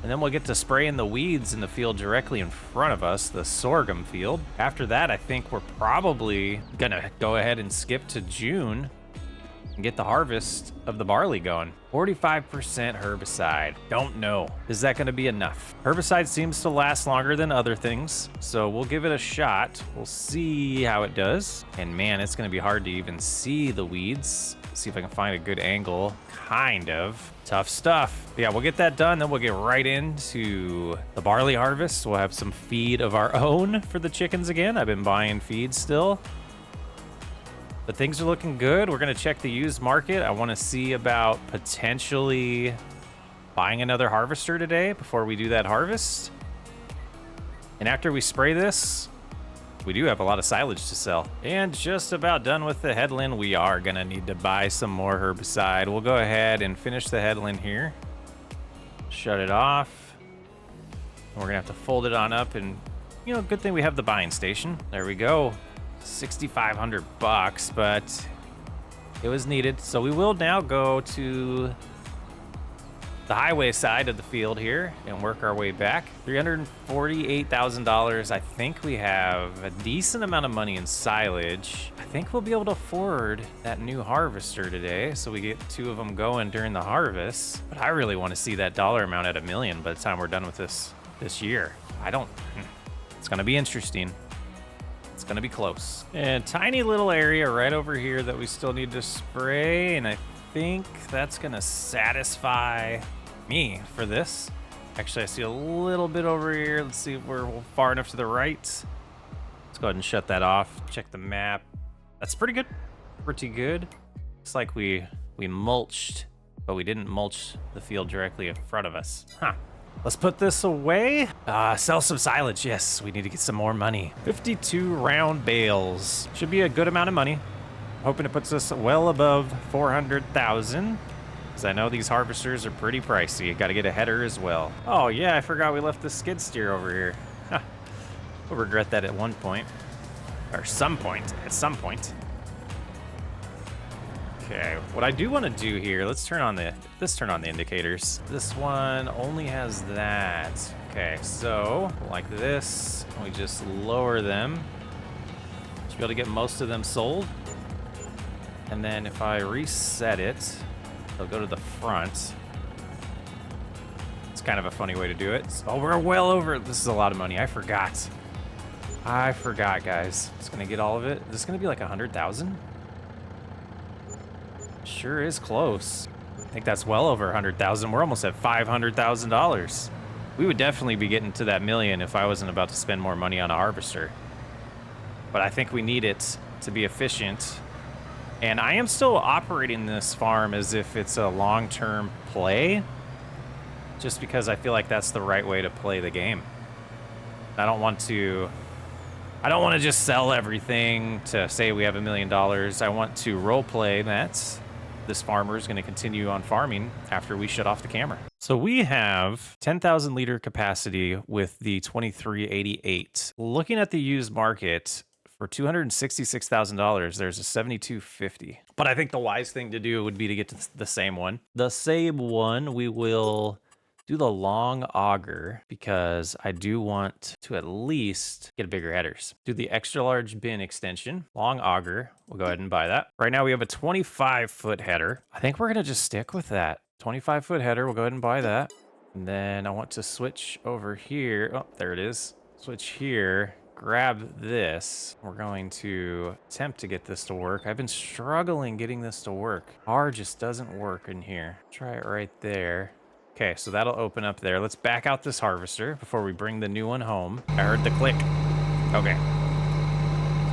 And then we'll get to spraying the weeds in the field directly in front of us, the sorghum field. After that, I think we're probably going to go ahead and skip to June and get the harvest of the barley going. 45% herbicide. Don't know. Is that gonna be enough? Herbicide seems to last longer than other things, so we'll give it a shot. We'll see how it does. And man, it's gonna be hard to even see the weeds. See if I can find a good angle. Kind of. Tough stuff. But yeah, we'll get that done, then we'll get right into the barley harvest. We'll have some feed of our own for the chickens again. I've been buying feed still. But things are looking good. We're gonna check the used market. I wanna see about potentially buying another harvester today before we do that harvest. And after we spray this, we do have a lot of silage to sell. And just about done with the headland. We are gonna need to buy some more herbicide. We'll go ahead and finish the headland here. Shut it off. And we're gonna have to fold it on up, and you know, good thing we have the buying station. There we go. $6,500, but it was needed. So we will now go to the highway side of the field here and work our way back. $348,000. I think we have a decent amount of money in silage. I think we'll be able to afford that new harvester today, so we get two of them going during the harvest. But I really want to see that dollar amount at $1 million by the time we're done with this year. It's gonna be interesting. It's gonna be close. And tiny little area right over here that we still need to spray, and I think that's gonna satisfy me for this. Actually, I see a little bit over here. Let's see if we're far enough to the right. Let's go ahead and shut that off. Check the map. That's pretty good. Pretty good. Looks like we mulched, but we didn't mulch the field directly in front of us. Huh. Let's put this away. Sell some silage. Yes, we need to get some more money. 52 round bales. Should be a good amount of money. Hoping it puts us well above 400,000. Because I know these harvesters are pretty pricey. You got to get a header as well. Oh yeah, I forgot we left the skid steer over here. We'll regret that at one point. Or at some point. Okay, what I do want to do here, let's turn on the indicators. This one only has that. Okay, so like this, we just lower them. Should be able to get most of them sold. And then if I reset it, they'll go to the front. It's kind of a funny way to do it. Oh, we're well over. This is a lot of money. I forgot, guys. It's gonna get all of it. This is gonna be like 100,000. Sure is close. I think that's well over 100,000. We're almost at $500,000. We would definitely be getting to that million if I wasn't about to spend more money on a harvester. But I think we need it to be efficient. And I am still operating this farm as if it's a long-term play, just because I feel like that's the right way to play the game. I don't want to just sell everything to say we have $1 million. I want to role play that this farmer is going to continue on farming after we shut off the camera. So we have 10,000 liter capacity with the 2388. Looking at the used market for $266,000, there's a 7250. But I think the wise thing to do would be to get to the same one. The same one, we will do the long auger because I do want to at least get bigger headers. Do the extra large bin extension, long auger. We'll go ahead and buy that. Right now we have a 25-foot header. I think we're gonna just stick with that. 25-foot header, we'll go ahead and buy that. And then I want to switch over here. Oh, there it is. Switch here, grab this. We're going to attempt to get this to work. I've been struggling getting this to work. R just doesn't work in here. Try it right there. Okay, so that'll open up there. Let's back out this harvester before we bring the new one home. I heard the click. Okay.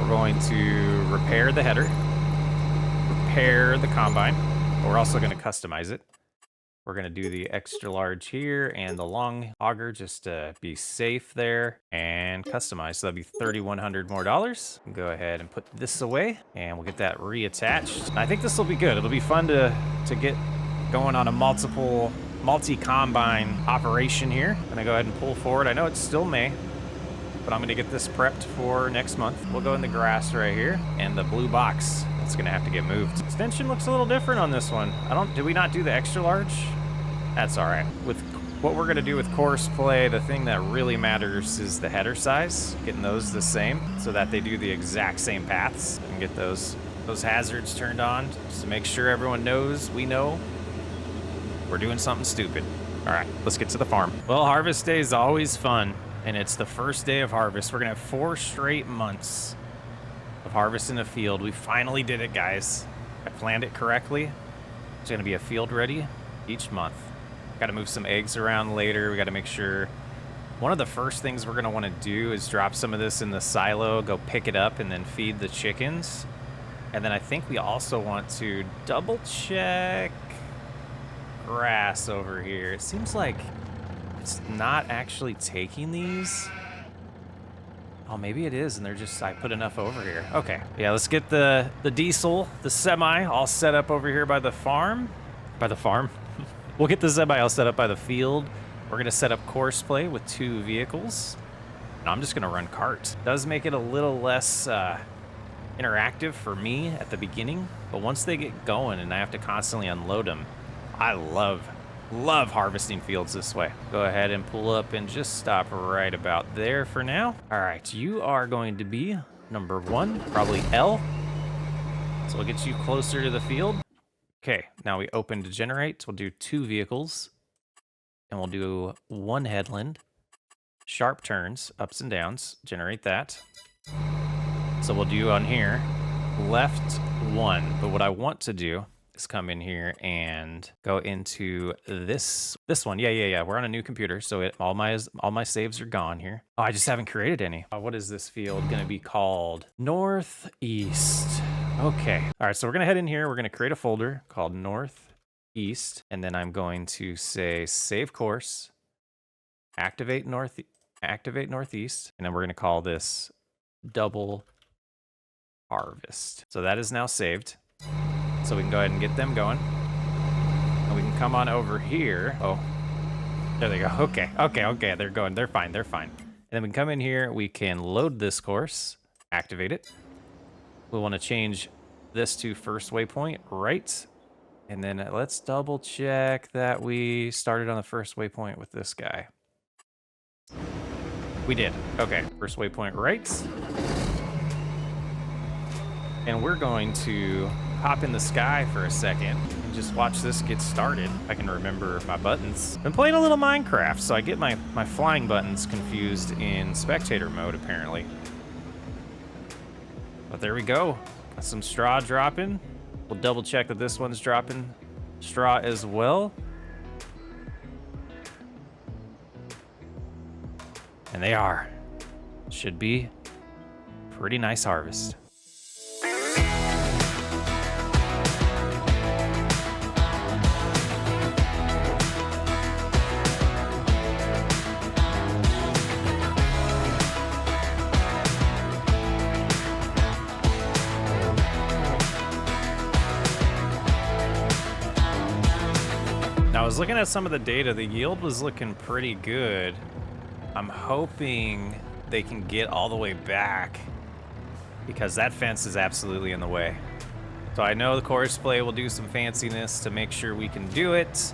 We're going to repair the header, repair the combine. But we're also going to customize it. We're going to do the extra large here and the long auger just to be safe there and customize. So that'll be $3,100 more. Go ahead and put this away and we'll get that reattached. And I think this will be good. It'll be fun to get going on a multi-combine operation here. I'm gonna go ahead and pull forward. I know it's still May, but I'm gonna get this prepped for next month. We'll go in the grass right here and the blue box. That's gonna have to get moved. Extension looks a little different on this one. Did we not do the extra large? That's all right. With what we're gonna do with course play, the thing that really matters is the header size, getting those the same so that they do the exact same paths and get those hazards turned on just to make sure everyone knows, we know we're doing something stupid. All right, let's get to the farm. Well, harvest day is always fun, and it's the first day of harvest. We're gonna have 4 straight months of harvest in the field. We finally did it, guys. I planned it correctly. It's gonna be a field ready each month. Gotta move some eggs around later. We gotta make sure. One of the first things we're gonna wanna do is drop some of this in the silo, go pick it up, and then feed the chickens. And then I think we also want to double check grass over here. It seems like it's not actually taking these. Oh, maybe it is, and I put enough over here. Okay, yeah, let's get the diesel, the semi, all set up over here by the farm. We'll get the semi all set up by the field. We're gonna set up course play with 2 vehicles. And I'm just gonna run cart. Does make it a little less interactive for me at the beginning, but once they get going and I have to constantly unload them, I love harvesting fields this way. Go ahead and pull up and just stop right about there for now. All right, you are going to be number 1, probably L. So we'll get you closer to the field. Okay, now we open to generate. We'll do 2 vehicles and we'll do 1 headland. Sharp turns, ups and downs, generate that. So we'll do on here, left 1. But what I want to do is come in here and go into this one. Yeah. We're on a new computer, so all my saves are gone here. Oh, I just haven't created any. What is this field gonna be called? Northeast. Okay. All right, so we're gonna head in here. We're gonna create a folder called Northeast, and then I'm going to say save course, activate Northeast, and then we're gonna call this double harvest. So that is now saved. So we can go ahead and get them going. And we can come on over here. Oh, there they go. Okay. They're going. They're fine. And then we can come in here, we can load this course, activate it. We'll want to change this to first waypoint, right? And then let's double check that we started on the first waypoint with this guy. We did. Okay, first waypoint right. And we're going to hop in the sky for a second and just watch this get started. I can remember my buttons. Been playing a little Minecraft, so I get my flying buttons confused in spectator mode, apparently. But there we go. Got some straw dropping. We'll double check that this one's dropping straw as well. And they are. Should be pretty nice harvest. Now, I was looking at some of the data. The yield was looking pretty good. I'm hoping they can get all the way back because that fence is absolutely in the way. So I know the course play will do some fanciness to make sure we can do it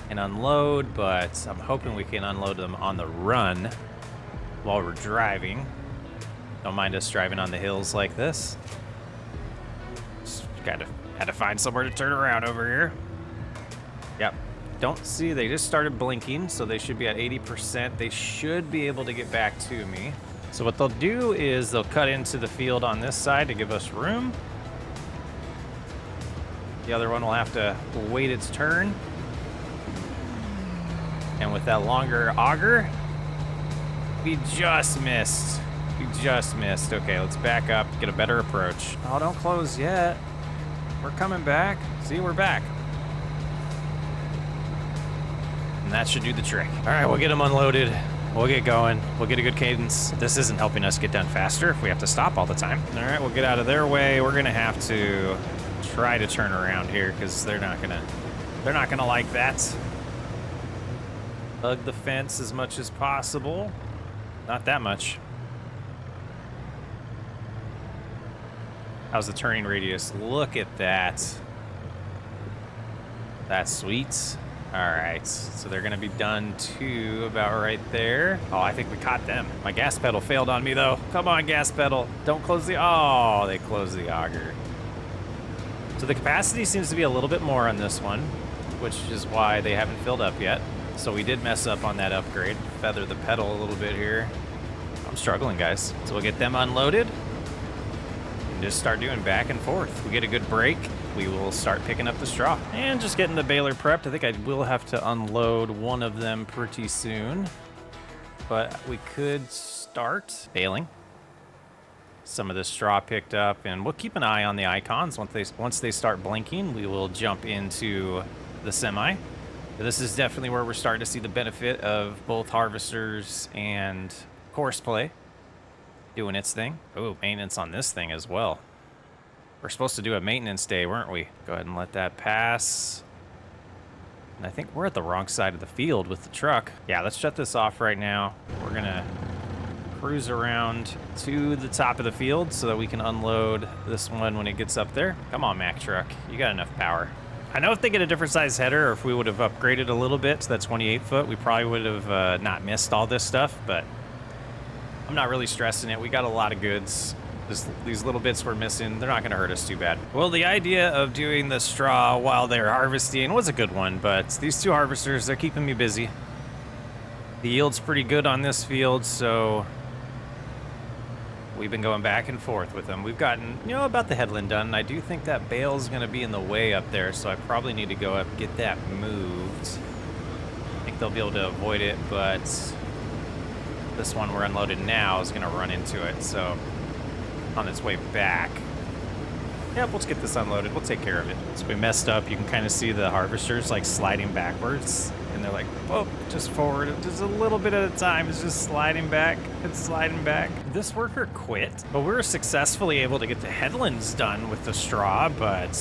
and unload, but I'm hoping we can unload them on the run while we're driving. Don't mind us driving on the hills like this. Just had to find somewhere to turn around over here. Yep. Don't see, they just started blinking, so they should be at 80%. They should be able to get back to me. So what they'll do is they'll cut into the field on this side to give us room. The other one will have to wait its turn. And with that longer auger, we just missed. We just missed. Okay, let's back up, get a better approach. Oh, don't close yet. We're coming back. See, we're back. And that should do the trick. All right, we'll get them unloaded. We'll get going. We'll get a good cadence. This isn't helping us get done faster if we have to stop all the time. All right, we'll get out of their way. We're gonna have to try to turn around here because they're not gonna like that. Hug the fence as much as possible. Not that much. How's the turning radius? Look at that. That's sweet. All right, so they're gonna be done too, about right there. Oh, I think we caught them. My gas pedal failed on me though. Come on, gas pedal. Don't close the, oh, they closed the auger. So the capacity seems to be a little bit more on this one, which is why they haven't filled up yet. So we did mess up on that upgrade. Feather the pedal a little bit here. I'm struggling, guys. So we'll get them unloaded and just start doing back and forth. We get a good break, we will start picking up the straw. And just getting the baler prepped. I think I will have to unload one of them pretty soon, but we could start baling some of the straw picked up, and we'll keep an eye on the icons. Once they start blinking, we will jump into the semi. But this is definitely where we're starting to see the benefit of both harvesters and course play doing its thing. Oh, maintenance on this thing as well. We're supposed to do a maintenance day, weren't we? Go ahead and let that pass. And I think we're at the wrong side of the field with the truck. Yeah, let's shut this off right now. We're gonna cruise around to the top of the field so that we can unload this one when it gets up there. Come on, Mack truck, you got enough power. I know if they get a different size header, or if we would have upgraded a little bit to that 28 foot, we probably would have not missed all this stuff, but I'm not really stressing it. We got a lot of goods. Just these little bits we're missing, they're not gonna hurt us too bad. Well, the idea of doing the straw while they're harvesting was a good one, but these two harvesters, they're keeping me busy. The yield's pretty good on this field, so we've been going back and forth with them. We've gotten, you know, about the headland done. I do think that bale's gonna be in the way up there, so I probably need to go up and get that moved. I think they'll be able to avoid it, but this one we're unloading now is gonna run into it, so on its way back. Yep, let's get this unloaded. We'll take care of it. So we messed up. You can kind of see the harvesters like sliding backwards, and they're like, oh, just forward, just a little bit at a time. It's just sliding back. It's sliding back. This worker quit, but we were successfully able to get the headlands done with the straw, but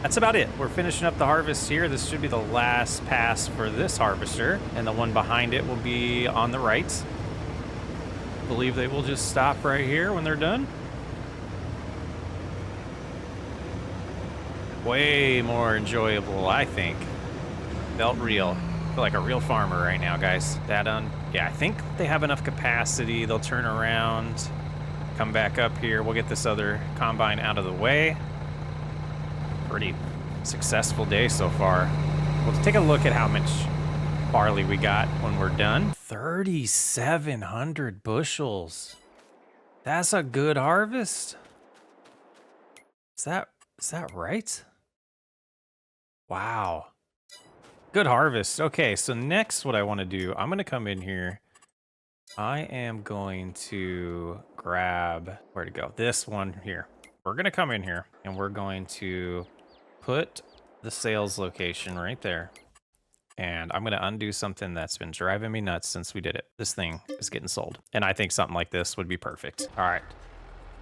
that's about it. We're finishing up the harvest here. This should be the last pass for this harvester, and the one behind it will be on the right. believe they will just stop right here when they're done. Way more enjoyable, I think. Felt real. Feel like a real farmer right now, guys. That yeah, I think they have enough capacity. They'll turn around, come back up here. We'll get this other combine out of the way. Pretty successful day so far. We'll take a look at how much barley we got when we're done. 3,700 bushels. That's a good harvest. Is that right? Wow. Good harvest. Okay, so next what I want to do, I'm going to come in here. I am going to grab, where to go? This one here. We're going to come in here and we're going to put the sales location right there. And I'm going to undo something that's been driving me nuts since we did it. This thing is getting sold. And I think something like this would be perfect. All right.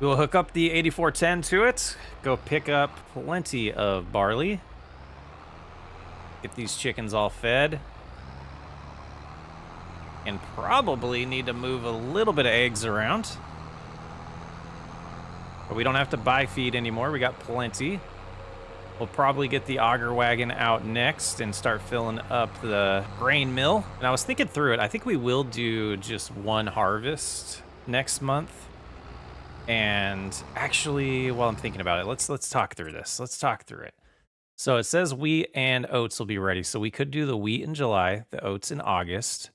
We'll hook up the 8410 to it. Go pick up plenty of barley. Get these chickens all fed. And probably need to move a little bit of eggs around. But we don't have to buy feed anymore. We got plenty. We'll probably get the auger wagon out next and start filling up the grain mill. And I was thinking through it. I think we will do just one harvest next month. And actually, while I'm thinking about it, let's talk through this. Let's talk through it. So it says wheat and oats will be ready. So we could do the wheat in July, the oats in August.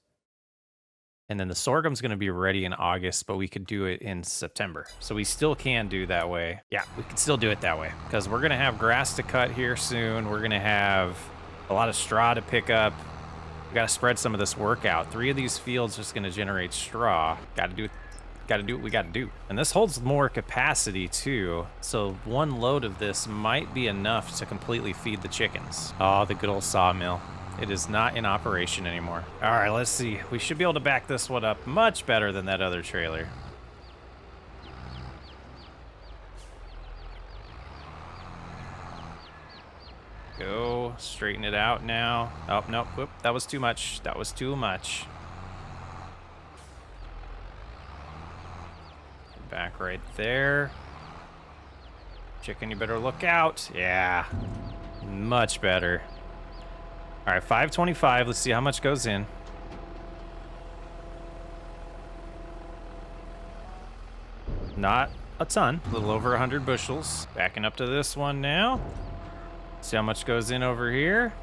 And then the sorghum's going to be ready in August, but we could do it in September. So we still can do that way. Yeah, we can still do it that way because we're going to have grass to cut here soon. We're going to have a lot of straw to pick up. We got to spread some of this work out. 3 of these fields are just going to generate straw. Got to do what we got to do. And this holds more capacity too. So 1 load of this might be enough to completely feed the chickens. Oh, the good old sawmill. It is not in operation anymore. All right, let's see. We should be able to back this one up much better than that other trailer. Go, straighten it out now. Oh, nope, whoop, that was too much. That was too much. Back right there. Chicken, you better look out. Yeah, much better. All right, 525. Let's see how much goes in. Not a ton, a little over 100 bushels. Backing up to this one now. See how much goes in over here.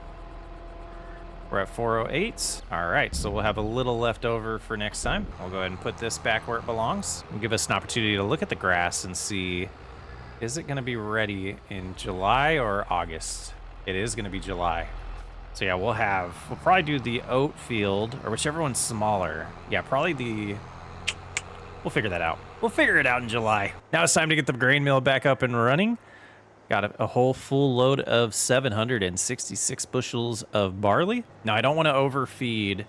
We're at 408. All right, so we'll have a little left over for next time. I'll go ahead and put this back where it belongs. It'll give us an opportunity to look at the grass and see, is it gonna be ready in July or August? It is gonna be July. So yeah, we'll probably do the oat field, or whichever one's smaller. Yeah, probably we'll figure that out. We'll figure it out in July. Now it's time to get the grain mill back up and running. Got a whole full load of 766 bushels of barley. Now I don't want to overfeed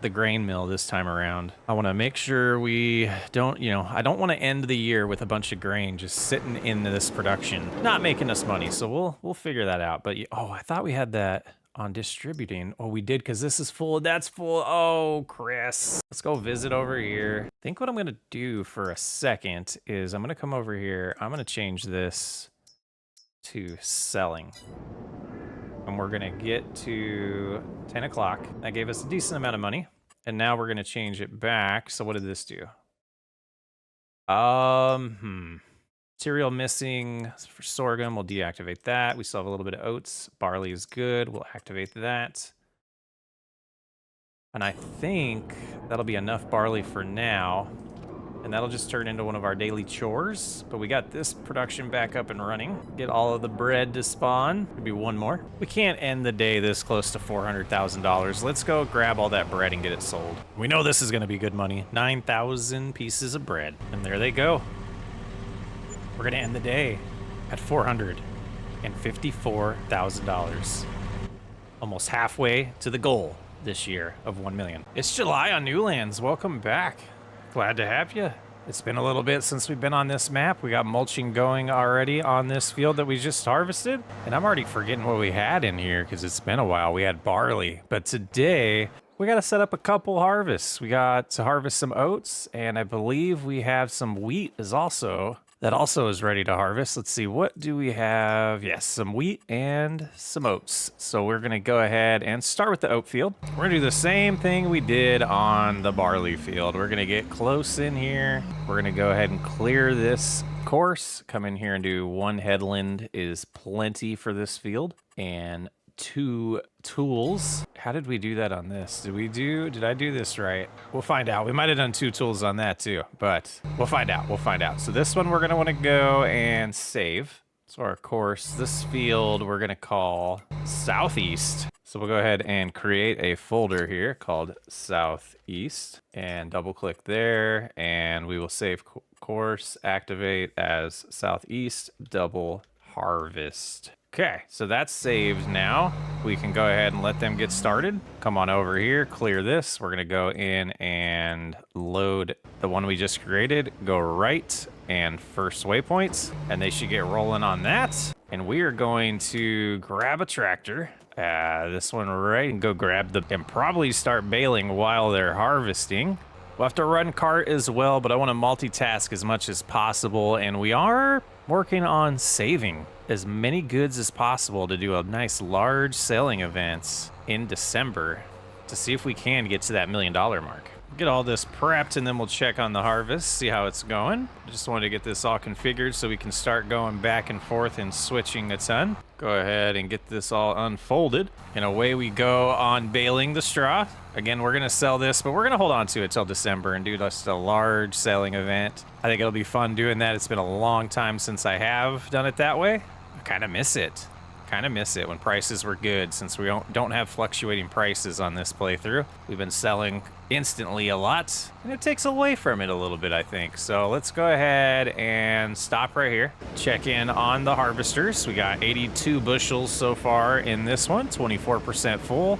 the grain mill this time around. I want to make sure we don't, I don't want to end the year with a bunch of grain just sitting in this production, not making us money. So we'll figure that out. But oh, I thought we had that on distributing. Oh, we did, because this is full. That's full. Oh, Chris. Let's go visit over here. I think what I'm going to do for a second is I'm going to come over here. I'm going to change this to selling. And we're going to get to 10 o'clock. That gave us a decent amount of money. And now we're going to change it back. So what did this do? Cereal missing for sorghum. We'll deactivate that. We still have a little bit of oats. Barley is good. We'll activate that. And I think that'll be enough barley for now. And that'll just turn into one of our daily chores. But we got this production back up and running. Get all of the bread to spawn. Maybe one more. We can't end the day this close to $400,000. Let's go grab all that bread and get it sold. We know this is going to be good money. 9,000 pieces of bread. And there they go. We're going to end the day at $454,000. Almost halfway to the goal this year of 1 million. It's July on Newlands. Welcome back. Glad to have you. It's been a little bit since we've been on this map. We got mulching going already on this field that we just harvested. And I'm already forgetting what we had in here because it's been a while. We had barley. But today, We got to set up a couple harvests. We got to harvest some oats, and I believe we have some wheat that also is ready to harvest. Let's see, what do we have? Yes, some wheat and some oats. So we're gonna go ahead and start with the oat field. We're gonna do the same thing we did on the barley field. We're gonna get close in here. We're gonna go ahead and clear this course. Come in here and do 1 headland is plenty for this field. And 2 tools. How did we do that on this? Did I do this right? We'll find out. We might have done 2 tools on that too, but we'll find out. We'll find out. So this one we're going to want to go and save. So our course, this field we're going to call Southeast. So we'll go ahead and create a folder here called Southeast and double click there, and we will save course, activate as Southeast, double harvest. Okay, so that's saved now. We can go ahead and let them get started. Come on over here, clear this. We're gonna go in and load the one we just created, go right and first waypoints, and they should get rolling on that. And we are going to grab a tractor, this one right, and go grab and probably start baling while they're harvesting. We'll have to run cart as well, but I want to multitask as much as possible, and we are working on saving as many goods as possible to do a nice large selling event in December to see if we can get to that $1 million mark. Get all this prepped and then we'll check on the harvest, see how it's going. Just wanted to get this all configured so we can start going back and forth and switching a ton. Go ahead and get this all unfolded. And away we go on baling the straw. Again, we're gonna sell this, but we're gonna hold on to it till December and do just a large selling event. I think it'll be fun doing that. It's been a long time since I have done it that way. I kinda miss it. When prices were good, since we don't have fluctuating prices on this playthrough. We've been selling instantly a lot, and it takes away from it a little bit, I think. So let's go ahead and stop right here. Check in on the harvesters. We got 82 bushels so far in this one, 24% full,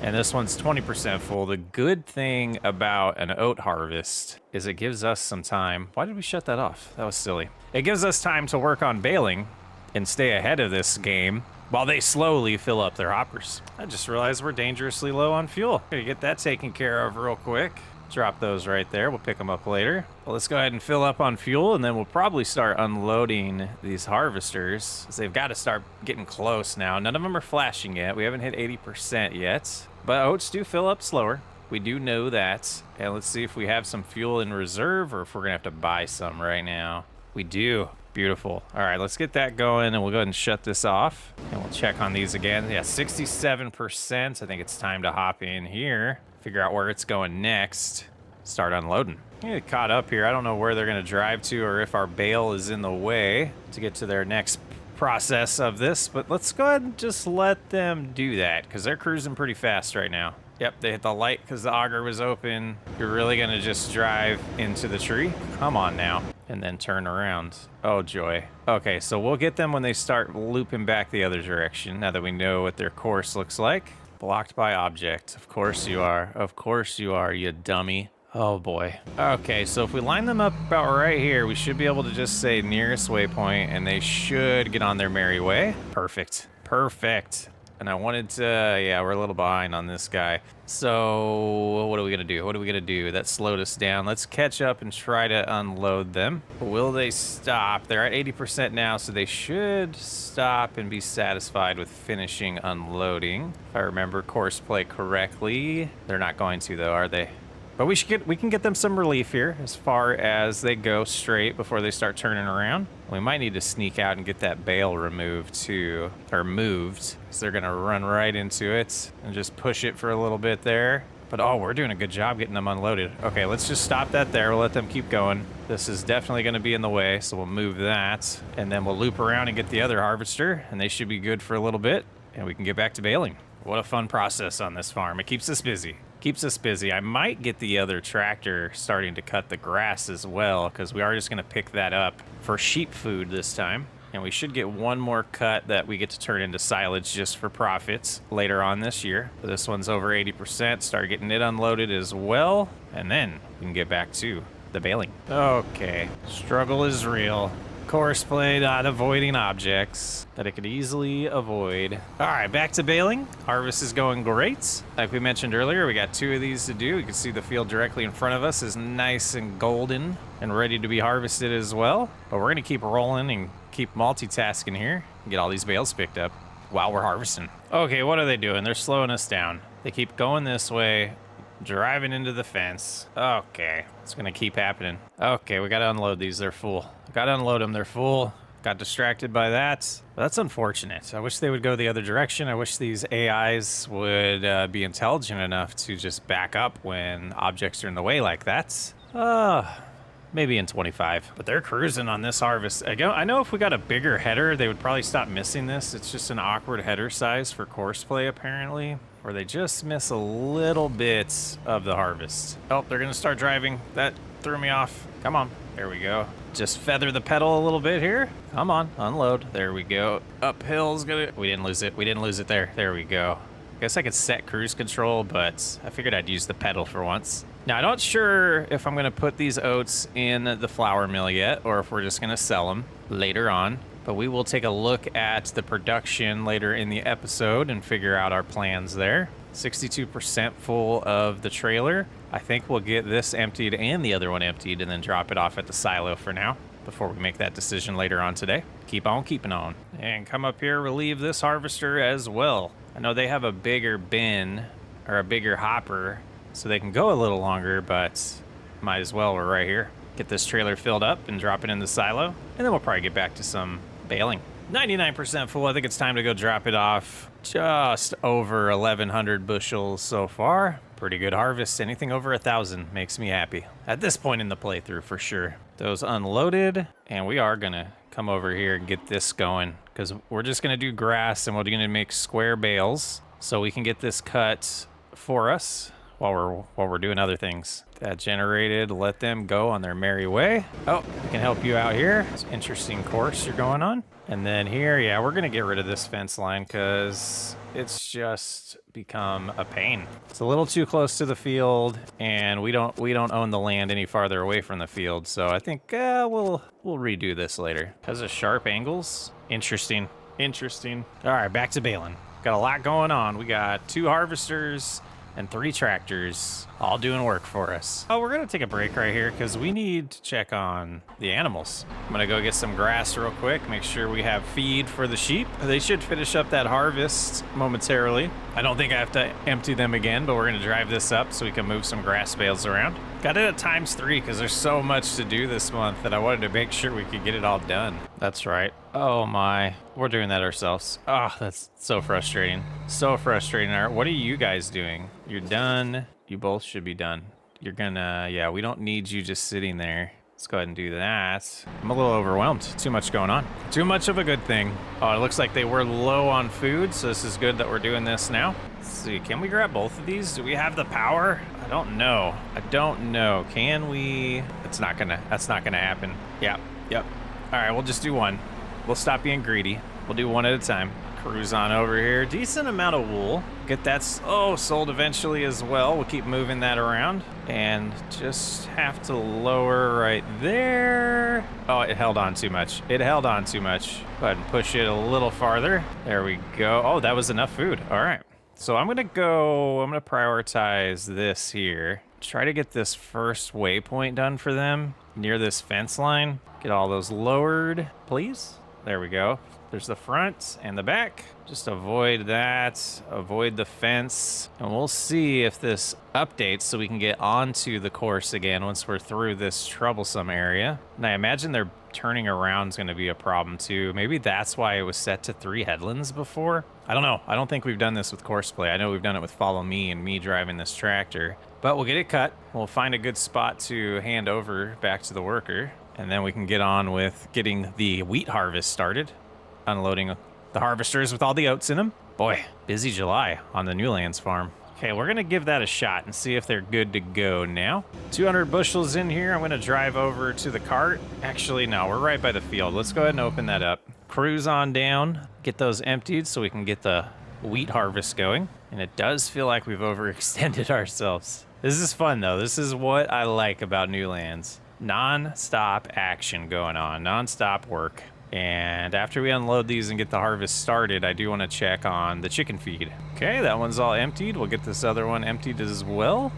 and this one's 20% full. The good thing about an oat harvest is it gives us some time. Why did we shut that off? That was silly. It gives us time to work on baling and stay ahead of this game while they slowly fill up their hoppers. I just realized we're dangerously low on fuel. Gonna get that taken care of real quick. Drop those right there. We'll pick them up later. Well, let's go ahead and fill up on fuel, and then we'll probably start unloading these harvesters, because they've got to start getting close now. None of them are flashing yet. We haven't hit 80% yet, but oats do fill up slower. We do know that. And let's see if we have some fuel in reserve or if we're gonna have to buy some right now. We do. Beautiful. All right, let's get that going and we'll go ahead and shut this off. And we'll check on these again. Yeah, 67%. I think it's time to hop in here, figure out where it's going next, start unloading. Get caught up here. I don't know where they're gonna drive to or if our bale is in the way to get to their next process of this, but let's go ahead and just let them do that because they're cruising pretty fast right now. Yep, they hit the light because the auger was open. You're really gonna just drive into the tree? Come on now. And then turn around. Oh, joy. Okay, so we'll get them when they start looping back the other direction, now that we know what their course looks like. Blocked by object. Of course you are. Of course you are, you dummy. Oh, boy. Okay, so if we line them up about right here, we should be able to just say nearest waypoint, and they should get on their merry way. Perfect. Perfect. And I wanted to, yeah, we're a little behind on this guy. So what are we gonna do? What are we gonna do? That slowed us down. Let's catch up and try to unload them. Will they stop? They're at 80% now, so they should stop and be satisfied with finishing unloading. If I remember course play correctly. They're not going to though, are they? But we can get them some relief here as far as they go straight before they start turning around. We might need to sneak out and get that bale removed too, or moved, because they're gonna run right into it and just push it for a little bit there. But oh, we're doing a good job getting them unloaded. Okay, let's just stop that there. We'll let them keep going. This is definitely gonna be in the way, so we'll move that. And then we'll loop around and get the other harvester, and they should be good for a little bit, and we can get back to baling. What a fun process on this farm. It keeps us busy. I might get the other tractor starting to cut the grass as well, because we are just going to pick that up for sheep food this time. And we should get one more cut that we get to turn into silage just for profits later on this year. But this one's over 80%. Start getting it unloaded as well. And then we can get back to the baling. Okay, struggle is real. Course play, not avoiding objects that it could easily avoid. All right, back to baling. Harvest is going great. Like we mentioned earlier, we got 2 of these to do. You can see the field directly in front of us is nice and golden and ready to be harvested as well. But we're gonna keep rolling and keep multitasking here and get all these bales picked up while we're harvesting. Okay, what are they doing? They're slowing us down. They keep going this way, driving into the fence. Okay, it's gonna keep happening. Okay, we gotta unload these, they're full. Gotta unload them, they're full. Got distracted by that. But that's unfortunate. I wish they would go the other direction. I wish these AIs would be intelligent enough to just back up when objects are in the way like that. Maybe in 25. But they're cruising on this harvest. I know if we got a bigger header, they would probably stop missing this. It's just an awkward header size for course play, apparently. Or they just miss a little bit of the harvest. Oh, they're gonna start driving. That threw me off. Come on, there we go. Just feather the pedal a little bit here. Come on, unload. There we go. Uphill's gonna, we didn't lose it. We didn't lose it there. There we go. Guess I could set cruise control, but I figured I'd use the pedal for once. Now, I'm not sure if I'm gonna put these oats in the flour mill yet, or if we're just gonna sell them later on. But we will take a look at the production later in the episode and figure out our plans there. 62% full of the trailer. I think we'll get this emptied and the other one emptied and then drop it off at the silo for now before we make that decision later on today. Keep on keeping on. And come up here, relieve this harvester as well. I know they have a bigger bin or a bigger hopper so they can go a little longer, but might as well, we're right here. Get this trailer filled up and drop it in the silo, and then we'll probably get back to some baling. 99% full. I think it's time to go drop it off. Just over 1,100 bushels so far. Pretty good harvest. Anything over 1,000 makes me happy at this point in the playthrough for sure. Those unloaded, and we are gonna come over here and get this going because we're just gonna do grass and we're gonna make square bales so we can get this cut for us while we're doing other things. That generated, let them go on their merry way. Oh, we can help you out here. It's an interesting course you're going on. And then here, yeah, we're gonna get rid of this fence line because it's just become a pain. It's a little too close to the field, and we don't own the land any farther away from the field. So I think we'll redo this later. Has a sharp angles. Interesting. All right, back to baling. Got a lot going on. We got 2 harvesters and 3 tractors all doing work for us. Oh, we're gonna take a break right here because we need to check on the animals. I'm gonna go get some grass real quick, make sure we have feed for the sheep. They should finish up that harvest momentarily. I don't think I have to empty them again, but we're gonna drive this up so we can move some grass bales around. Got it at ×3 because there's so much to do this month that I wanted to make sure we could get it all done. That's right. Oh my, we're doing that ourselves. Oh, that's so frustrating. So frustrating. All right, what are you guys doing? You're done. You both should be done. You're gonna, yeah, we don't need you just sitting there. Let's go ahead and do that. I'm a little overwhelmed. Too much going on. Too much of a good thing. Oh, it looks like they were low on food, so this is good that we're doing this now. Let's see, can we grab both of these? Do we have the power? I don't know. Can we? That's not gonna happen. Yep. All right, we'll just do one. We'll stop being greedy. We'll do one at a time. Cruise on over here. Decent amount of wool. Get that sold eventually as well. We'll keep moving that around and just have to lower right there. Oh, it held on too much. Go ahead and push it a little farther. There we go. Oh, that was enough food. All right. So I'm gonna prioritize this here. Try to get this first waypoint done for them near this fence line. Get all those lowered, please. There we go. There's the front and the back. Just avoid that, avoid the fence, and we'll see if this updates so we can get onto the course again once we're through this troublesome area. And I imagine their turning around is going to be a problem too. Maybe that's why it was set to 3 headlands before. I don't know. I don't think we've done this with course play. I know we've done it with follow me and me driving this tractor, but we'll get it cut. We'll find a good spot to hand over back to the worker, and then we can get on with getting the wheat harvest started. Unloading the harvesters with all the oats in them. Boy, busy July on the Newlands farm. Okay, we're gonna give that a shot and see if they're good to go now. 200 bushels in here. I'm gonna drive over to the cart. Actually, no, we're right by the field. Let's go ahead and open that up. Cruise on down, get those emptied so we can get the wheat harvest going. And it does feel like we've overextended ourselves. This is fun though. This is what I like about Newlands. Non-stop action going on, non-stop work. And after we unload these and get the harvest started, I do want to check on the chicken feed. Okay, that one's all emptied. We'll get this other one emptied as well.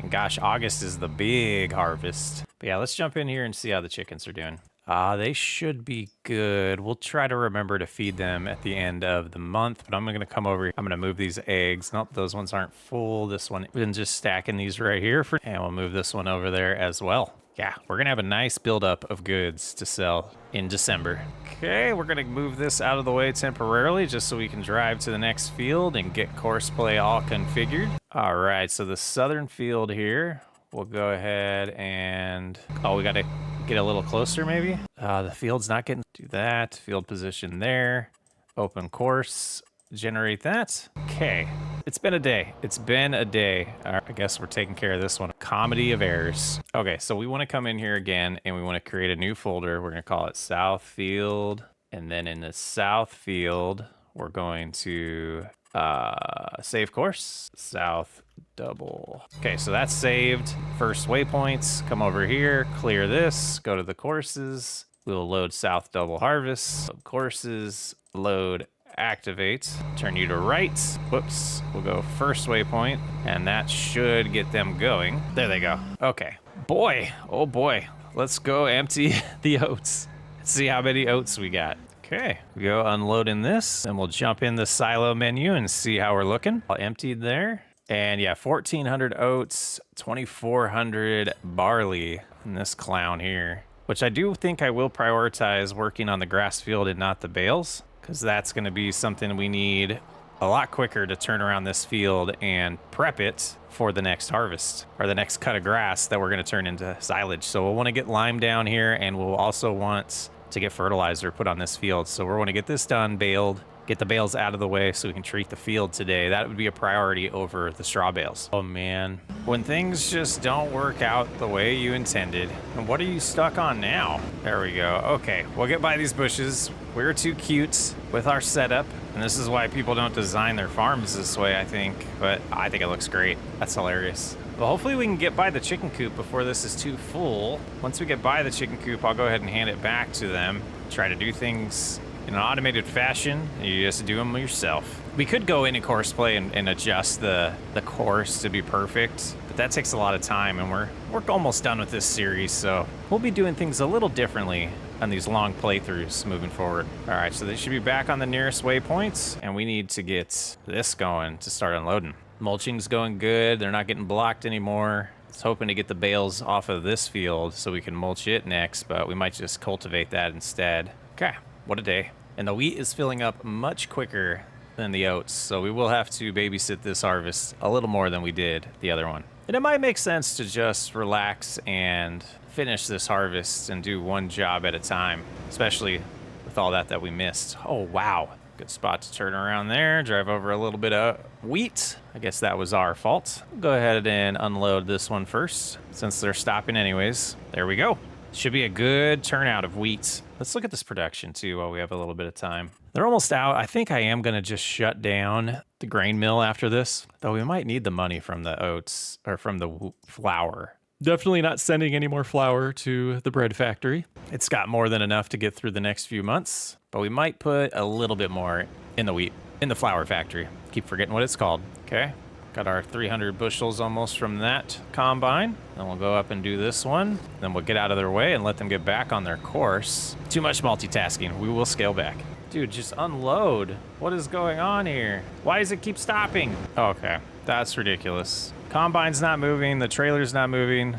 And gosh, August is the big harvest. But yeah, let's jump in here and see how the chickens are doing. They should be good. We'll try to remember to feed them at the end of the month, but I'm going to come over here. I'm going to move these eggs. Nope, those ones aren't full. This one, we've been just stacking these right here and we'll move this one over there as well. Yeah, we're going to have a nice buildup of goods to sell in December. Okay, we're going to move this out of the way temporarily just so we can drive to the next field and get course play all configured. All right, so the southern field here, we'll go ahead and... Oh, we got to get a little closer maybe. The field's not getting... Do that. Field position there. Open course. Generate that. Okay. It's been a day. It's been a day. All right, I guess we're taking care of this one. Comedy of errors. Okay, so we want to come in here again and we want to create a new folder. We're going to call it South Field. And then in the South Field, we're going to save course. South double. Okay, so that's saved. First waypoints. Come over here, clear this, go to the courses. We'll load South double harvest. Courses, load activate, turn you to right. Whoops, we'll go first waypoint, and that should get them going. There they go. Okay, boy, oh boy, let's go empty the oats. Let's see how many oats we got. Okay, we go unloading this, and we'll jump in the silo menu and see how we're looking. All emptied there. And yeah, 1,400 oats, 2,400 barley in this clown here, which I do think I will prioritize working on the grass field and not the bales, because that's going to be something we need a lot quicker to turn around this field and prep it for the next harvest, or the next cut of grass that we're going to turn into silage. So we'll want to get lime down here, and we'll also want to get fertilizer put on this field. So we're going to get this done, baled, get the bales out of the way so we can treat the field today. That would be a priority over the straw bales. Oh man, when things just don't work out the way you intended. And what are you stuck on now? There we go. Okay, we'll get by these bushes. We're too cute with our setup, and this is why people don't design their farms this way, I think. But I think it looks great. That's hilarious. Well, hopefully we can get by the chicken coop before this is too full. Once we get by the chicken coop, I'll go ahead and hand it back to them. Try to do things in an automated fashion. You just do them yourself. We could go into course play and adjust the course to be perfect, but that takes a lot of time, and we're almost done with this series, so we'll be doing things a little differently on these long playthroughs moving forward. All right, so they should be back on the nearest waypoints, and we need to get this going to start unloading. Mulching's going good. They're not getting blocked anymore. I was hoping to get the bales off of this field so we can mulch it next, but we might just cultivate that instead. Okay, what a day. And the wheat is filling up much quicker than the oats, so we will have to babysit this harvest a little more than we did the other one. And it might make sense to just relax and finish this harvest and do one job at a time, especially with all that we missed. Oh, wow. Good spot to turn around there, drive over a little bit of wheat. I guess that was our fault. We'll go ahead and unload this one first, since they're stopping anyways. There we go. Should be a good turnout of wheat. Let's look at this production too while we have a little bit of time. They're almost out. I think I am going to just shut down the grain mill after this, though we might need the money from the oats, or from the flour. Definitely not sending any more flour to the bread factory. It's got more than enough to get through the next few months, but we might put a little bit more in the wheat, in the flour factory. Keep forgetting what it's called. Okay, got our 300 bushels almost from that combine. Then we'll go up and do this one. Then we'll get out of their way and let them get back on their course. Too much multitasking. We will scale back. Dude, just unload. What is going on here? Why does it keep stopping? Okay, that's ridiculous. Combine's not moving, the trailer's not moving,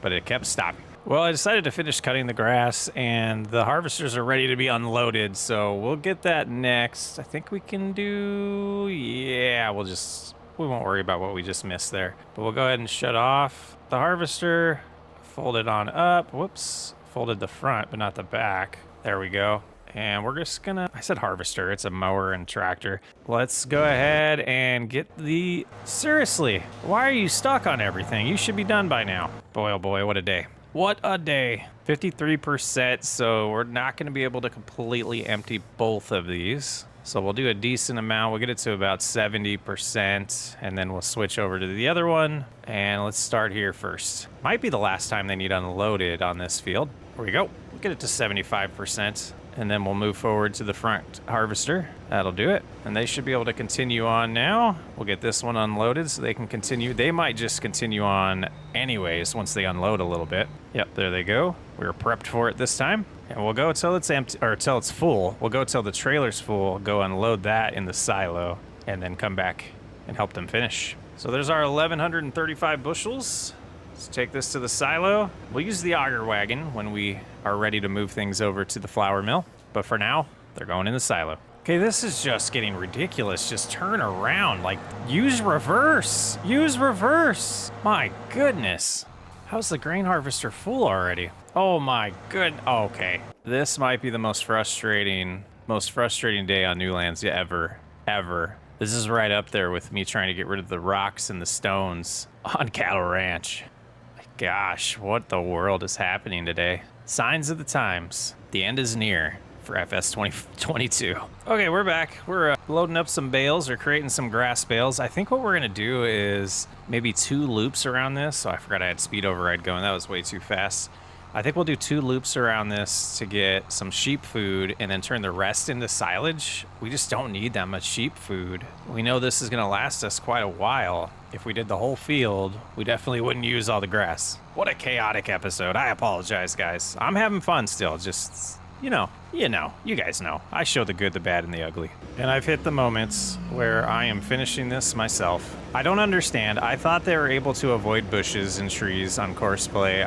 but it kept stopping. Well, I decided to finish cutting the grass, and the harvesters are ready to be unloaded, so we'll get that next. I think we can do... Yeah, we won't worry about what we just missed there. But we'll go ahead and shut off the harvester, fold it on up. Whoops, folded the front, but not the back. There we go. And we're just gonna, I said harvester, it's a mower and tractor. Let's go ahead and get the, seriously, why are you stuck on everything? You should be done by now. Boy, oh boy, what a day. What a day. 53%, so we're not gonna be able to completely empty both of these. So we'll do a decent amount. We'll get it to about 70%, and then we'll switch over to the other one. And let's start here first. Might be the last time they need unloaded on this field. Here we go. We'll get it to 75%, and then we'll move forward to the front harvester. That'll do it. And they should be able to continue on now. We'll get this one unloaded so they can continue. They might just continue on anyways once they unload a little bit. Yep, there they go. We were prepped for it this time. And we'll go till it's empty, or till it's full. We'll go till the trailer's full, go unload that in the silo, and then come back and help them finish. So there's our 1,135 bushels. Let's take this to the silo. We'll use the auger wagon when we are ready to move things over to the flour mill. But for now, they're going in the silo. Okay, this is just getting ridiculous. Just turn around, like use reverse. Use reverse. My goodness. How's the grain harvester full already? Oh my goodness. Oh, okay. This might be the most frustrating day on Newlands ever. This is right up there with me trying to get rid of the rocks and the stones on Cattle Ranch. Gosh, what the world is happening today? Signs of the times. The end is near for FS22. Okay, we're back. We're loading up some bales or creating some grass bales. I think what we're gonna do is maybe 2 loops around this. So I forgot I had speed override going. That was way too fast. I think we'll do 2 loops around this to get some sheep food and then turn the rest into silage. We just don't need that much sheep food. We know this is gonna last us quite a while. If we did the whole field, we definitely wouldn't use all the grass. What a chaotic episode. I apologize, guys. I'm having fun still, just, you guys know. I show the good, the bad, and the ugly. And I've hit the moments where I am finishing this myself. I don't understand. I thought they were able to avoid bushes and trees on course play.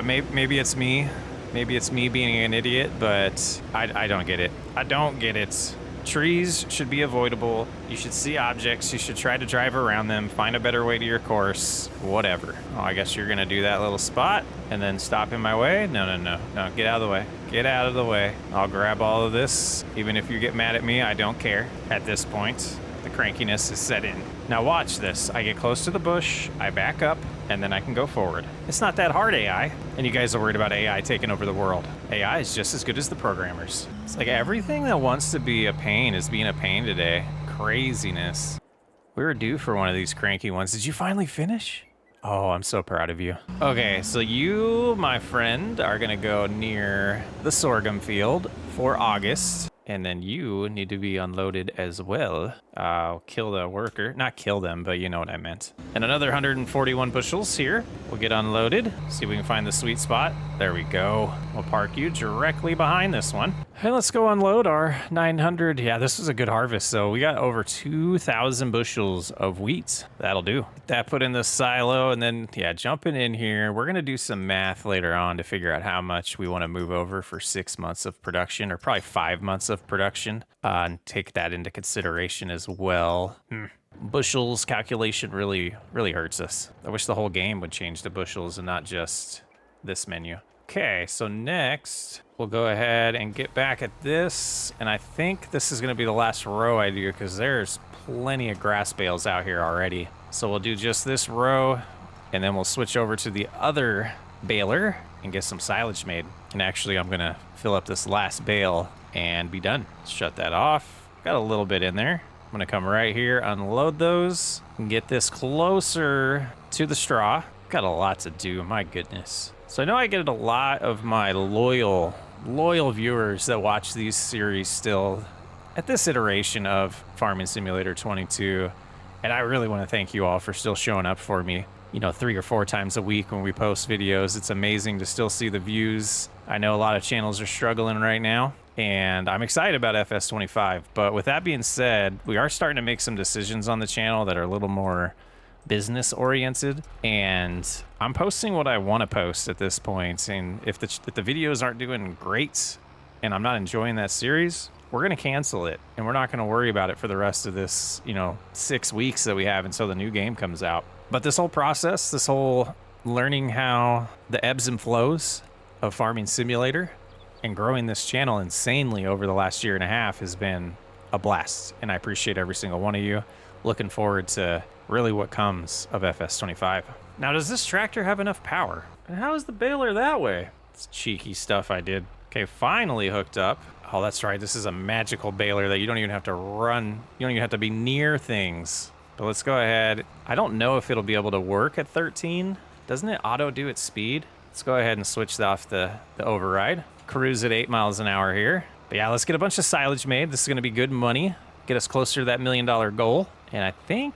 Maybe it's me. Maybe it's me being an idiot, but I don't get it. I don't get it. Trees should be avoidable. You should see objects. You should try to drive around them, find a better way to your course, whatever. Oh, I guess you're gonna do that little spot and then stop in my way? No, get out of the way. Get out of the way. I'll grab all of this. Even if you get mad at me, I don't care. At this point, the crankiness is set in. Now watch this. I get close to the bush, I back up, and then I can go forward. It's not that hard, AI. And you guys are worried about AI taking over the world. AI is just as good as the programmers. It's like everything that wants to be a pain is being a pain today. Craziness. We were due for one of these cranky ones. Did you finally finish? Oh, I'm so proud of you. Okay, so you, my friend, are gonna go near the sorghum field for August. And then you need to be unloaded as well. I'll kill the worker. Not kill them, but you know what I meant. And another 141 bushels here. We'll get unloaded. See if we can find the sweet spot. There we go. We'll park you directly behind this one. And let's go unload our 900. Yeah, this was a good harvest. So we got over 2,000 bushels of wheat. That'll do. Get that put in the silo, and then, yeah, jumping in here. We're gonna do some math later on to figure out how much we wanna move over for 6 months of production, or probably 5 months of production, and take that into consideration as well. Bushels calculation really hurts us. I wish the whole game would change to bushels and not just this menu. Okay, so next we'll go ahead and get back at this, and I think this is going to be the last row I do because there's plenty of grass bales out here already. So we'll do just this row, and then we'll switch over to the other baler and get some silage made. And actually, I'm going to fill up this last bale and be done. Shut that off. Got a little bit in there. I'm gonna come right here, unload those, and get this closer to the straw. Got a lot to do, my goodness. So I know I get a lot of my loyal viewers that watch these series still at this iteration of Farming Simulator 22. And I really want to thank you all for still showing up for me, 3 or 4 times a week when we post videos. It's amazing to still see the views. I know a lot of channels are struggling right now, and I'm excited about FS25. But with that being said, we are starting to make some decisions on the channel that are a little more business oriented, and I'm posting what I want to post at this point. And if the videos aren't doing great and I'm not enjoying that series, we're going to cancel it, and we're not going to worry about it for the rest of this, 6 weeks that we have until the new game comes out. But this whole process, this whole learning how the ebbs and flows of Farming Simulator and growing this channel insanely over the last year and a half has been a blast, and I appreciate every single one of you. Looking forward to really what comes of FS25. Now, does this tractor have enough power? And how is the baler that way? It's cheeky stuff I did. Okay, finally hooked up. Oh, that's right. This is a magical baler that you don't even have to run. You don't even have to be near things. But let's go ahead. I don't know if it'll be able to work at 13. Doesn't it auto do its speed? Let's go ahead and switch off the override. Cruise at 8 miles an hour here. But yeah, let's get a bunch of silage made. This is going to be good money. Get us closer to that $1 million goal. And I think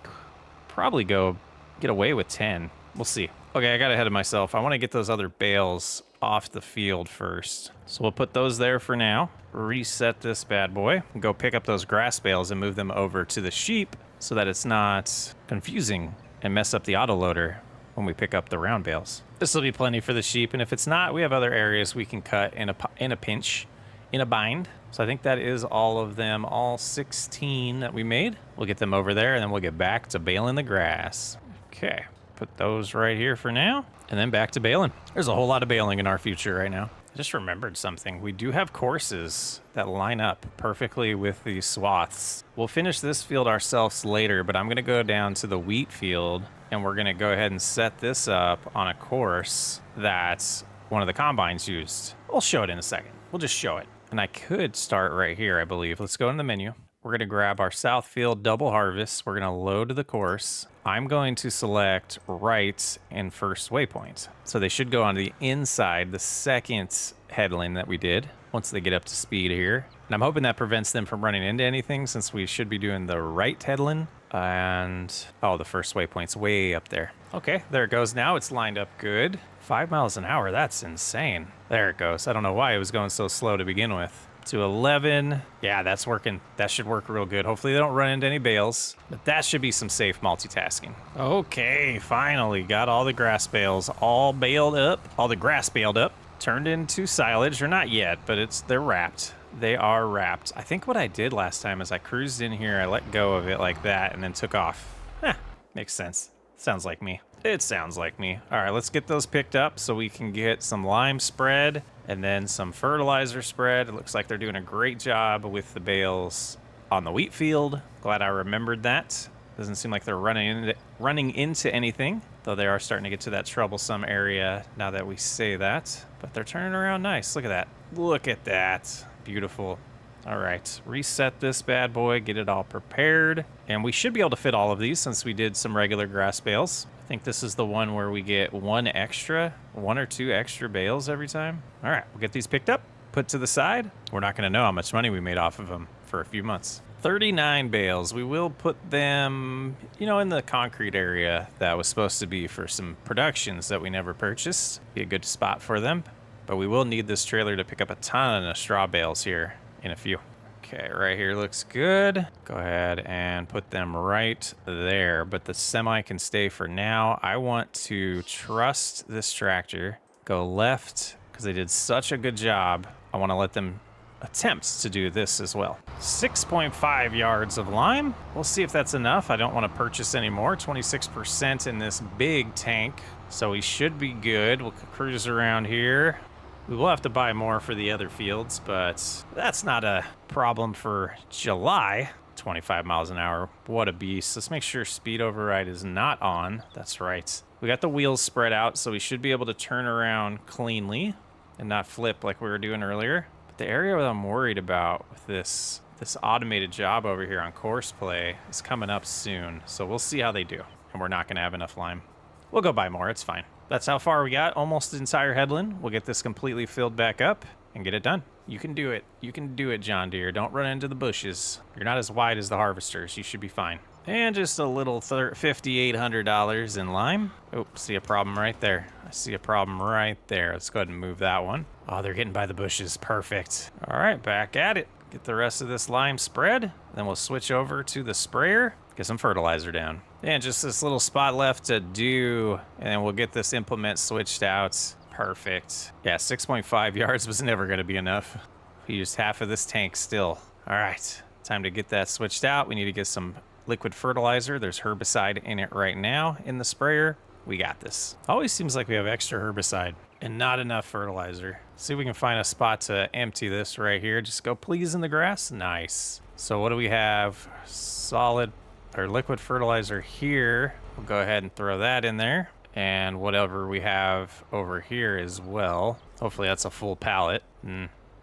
probably go get away with 10. We'll see. Okay, I got ahead of myself. I want to get those other bales off the field first. So we'll put those there for now. Reset this bad boy. Go pick up those grass bales and move them over to the sheep so that it's not confusing and mess up the autoloader when we pick up the round bales. This will be plenty for the sheep, and if it's not, we have other areas we can cut in a pinch, in a bind. So I think that is all of them, all 16 that we made. We'll get them over there, and then we'll get back to baling the grass. Okay, put those right here for now, and then back to baling. There's a whole lot of baling in our future right now. I just remembered something. We do have courses that line up perfectly with these swaths. We'll finish this field ourselves later, but I'm gonna go down to the wheat field and we're gonna go ahead and set this up on a course that one of the combines used. We'll show it in a second. We'll just show it. And I could start right here, I believe. Let's go in the menu. We're gonna grab our south field double harvest. We're gonna load the course. I'm going to select right and first waypoint. So they should go on the inside, the second headland that we did, once they get up to speed here. And I'm hoping that prevents them from running into anything since we should be doing the right headland. And, oh, the first waypoint's way up there. Okay, there it goes now. It's lined up good. 5 miles an hour, that's insane. There it goes. I don't know why it was going so slow to begin with. To 11. Yeah, that's working. That should work real good. Hopefully they don't run into any bales, but that should be some safe multitasking. Okay, finally got all the grass bales all baled up, all the grass baled up, turned into silage, or not yet, but they're wrapped. They are wrapped. I think what I did last time is I cruised in here, I let go of it like that, and then took off. Makes sense. Sounds like me. It sounds like me. All right, let's get those picked up so we can get some lime spread and then some fertilizer spread. It looks like they're doing a great job with the bales on the wheat field. Glad I remembered that. Doesn't seem like they're running into anything, though they are starting to get to that troublesome area now that we say that. But they're turning around nice. Look at that. Look at that. Beautiful. All right, reset this bad boy, get it all prepared. And we should be able to fit all of these since we did some regular grass bales. I think this is the one where we get one or two extra bales every time. All right, we'll get these picked up, put to the side. We're not gonna know how much money we made off of them for a few months. 39 bales. We will put them, in the concrete area that was supposed to be for some productions that we never purchased. Be a good spot for them. But we will need this trailer to pick up a ton of straw bales here in a few. Okay, right here looks good. Go ahead and put them right there, but the semi can stay for now. I want to trust this tractor, go left, because they did such a good job. I want to let them attempt to do this as well. 6.5 yards of lime. We'll see if that's enough. I don't want to purchase any more. 26% in this big tank, so we should be good. We'll cruise around here. We will have to buy more for the other fields, but that's not a problem for July. 25 miles an hour. What a beast. Let's make sure speed override is not on. That's right. We got the wheels spread out, so we should be able to turn around cleanly and not flip like we were doing earlier. But the area that I'm worried about with this automated job over here on course play is coming up soon. So we'll see how they do. And we're not going to have enough lime. We'll go buy more. It's fine. That's how far we got. Almost the entire headland. We'll get this completely filled back up and get it done. You can do it. You can do it, John Deere. Don't run into the bushes. You're not as wide as the harvesters. You should be fine. And just a little $5,800 in lime. Oh, see a problem right there. I see a problem right there. Let's go ahead and move that one. Oh, they're getting by the bushes. Perfect. All right, back at it. Get the rest of this lime spread. Then we'll switch over to the sprayer. Get some fertilizer down. And just this little spot left to do. And then we'll get this implement switched out. Perfect. Yeah, 6.5 yards was never going to be enough. We used half of this tank still. All right, time to get that switched out. We need to get some liquid fertilizer. There's herbicide in it right now in the sprayer. We got this. Always seems like we have extra herbicide and not enough fertilizer. See if we can find a spot to empty this right here. Just go please in the grass. Nice. So what do we have? Solid or liquid fertilizer here. We'll go ahead and throw that in there. And whatever we have over here as well. Hopefully that's a full pallet.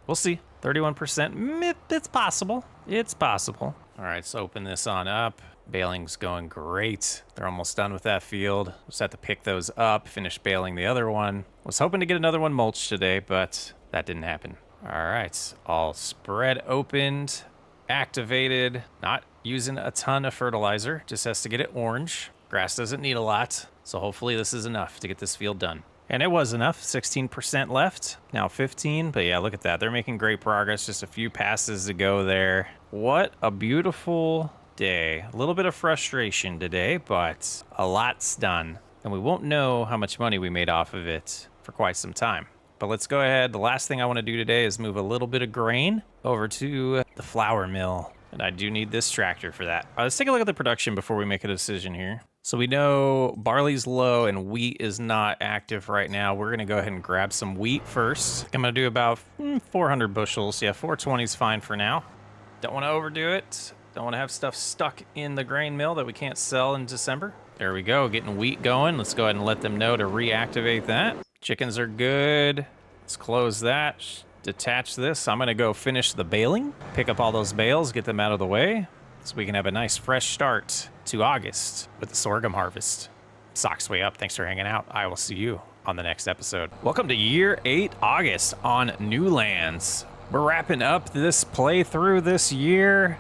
We'll see. 31%, it's possible. It's possible. All right, let's open this on up. Baling's going great. They're almost done with that field. Just have to pick those up, finish baling the other one. Was hoping to get another one mulched today, but that didn't happen. All right, all spread opened, activated. Not using a ton of fertilizer, just has to get it orange. Grass doesn't need a lot, so hopefully this is enough to get this field done. And it was enough, 16% left, now 15, but yeah, look at that. They're making great progress, just a few passes to go there. What a beautiful day. A little bit of frustration today, but a lot's done. And we won't know how much money we made off of it for quite some time. But let's go ahead. The last thing I want to do today is move a little bit of grain over to the flour mill. And I do need this tractor for that. Let's take a look at the production before we make a decision here. So we know barley's low and wheat is not active right now. We're going to go ahead and grab some wheat first. I'm going to do about 400 bushels. Yeah, 420 is fine for now. Don't want to overdo it. Don't want to have stuff stuck in the grain mill that we can't sell in December. There we go, getting wheat going. Let's go ahead and let them know to reactivate that. Chickens are good. Let's close that. Detach this. I'm going to go finish the baling. Pick up all those bales, get them out of the way, so we can have a nice fresh start to August with the sorghum harvest. Socks way up. Thanks for hanging out. I will see you on the next episode. Welcome to year 8, August on New Lands. We're wrapping up this playthrough this year.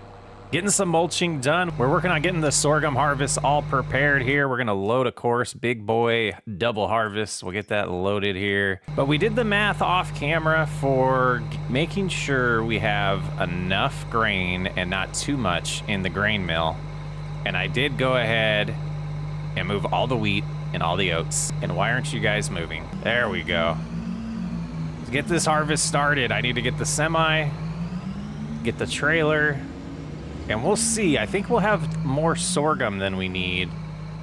Getting some mulching done. We're working on getting the sorghum harvest all prepared here. We're gonna load a course, big boy double harvest. We'll get that loaded here. But we did the math off camera for making sure we have enough grain and not too much in the grain mill. And I did go ahead and move all the wheat and all the oats. And why aren't you guys moving? There we go. To get this harvest started, I need to get the semi, get the trailer, and we'll see. I think we'll have more sorghum than we need,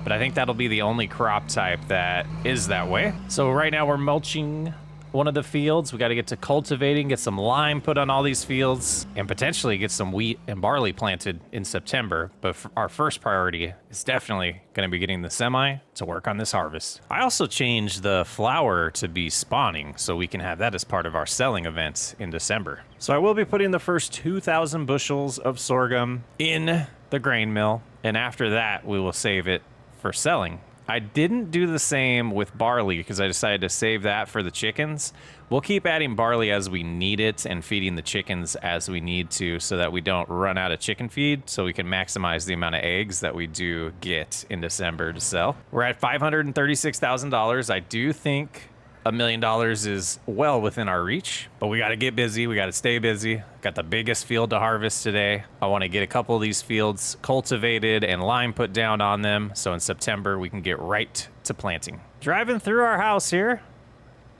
but I think that'll be the only crop type that is that way. So right now we're mulching one of the fields. We got to get to cultivating, get some lime put on all these fields, and potentially get some wheat and barley planted in September. But our first priority is definitely going to be getting the semi to work on this harvest. I also changed the flour to be spawning, so we can have that as part of our selling event in December. So I will be putting the first 2,000 bushels of sorghum in the grain mill, and after that, we will save it for selling. I didn't do the same with barley because I decided to save that for the chickens. We'll keep adding barley as we need it and feeding the chickens as we need to so that we don't run out of chicken feed, so we can maximize the amount of eggs that we do get in December to sell. We're at $536,000. I do think $1 million is well within our reach, but we got to get busy. We got to stay busy. Got the biggest field to harvest today. I want to get a couple of these fields cultivated and lime put down on them, so in September we can get right to planting. Driving through our house here.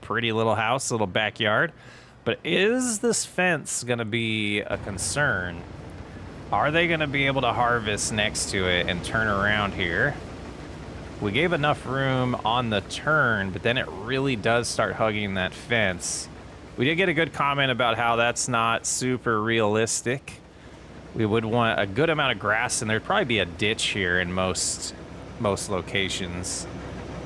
Pretty little house, little backyard. But is this fence going to be a concern? Are they going to be able to harvest next to it and turn around here? We gave enough room on the turn, but then it really does start hugging that fence. We did get a good comment about how that's not super realistic. We would want a good amount of grass, and there'd probably be a ditch here in most locations.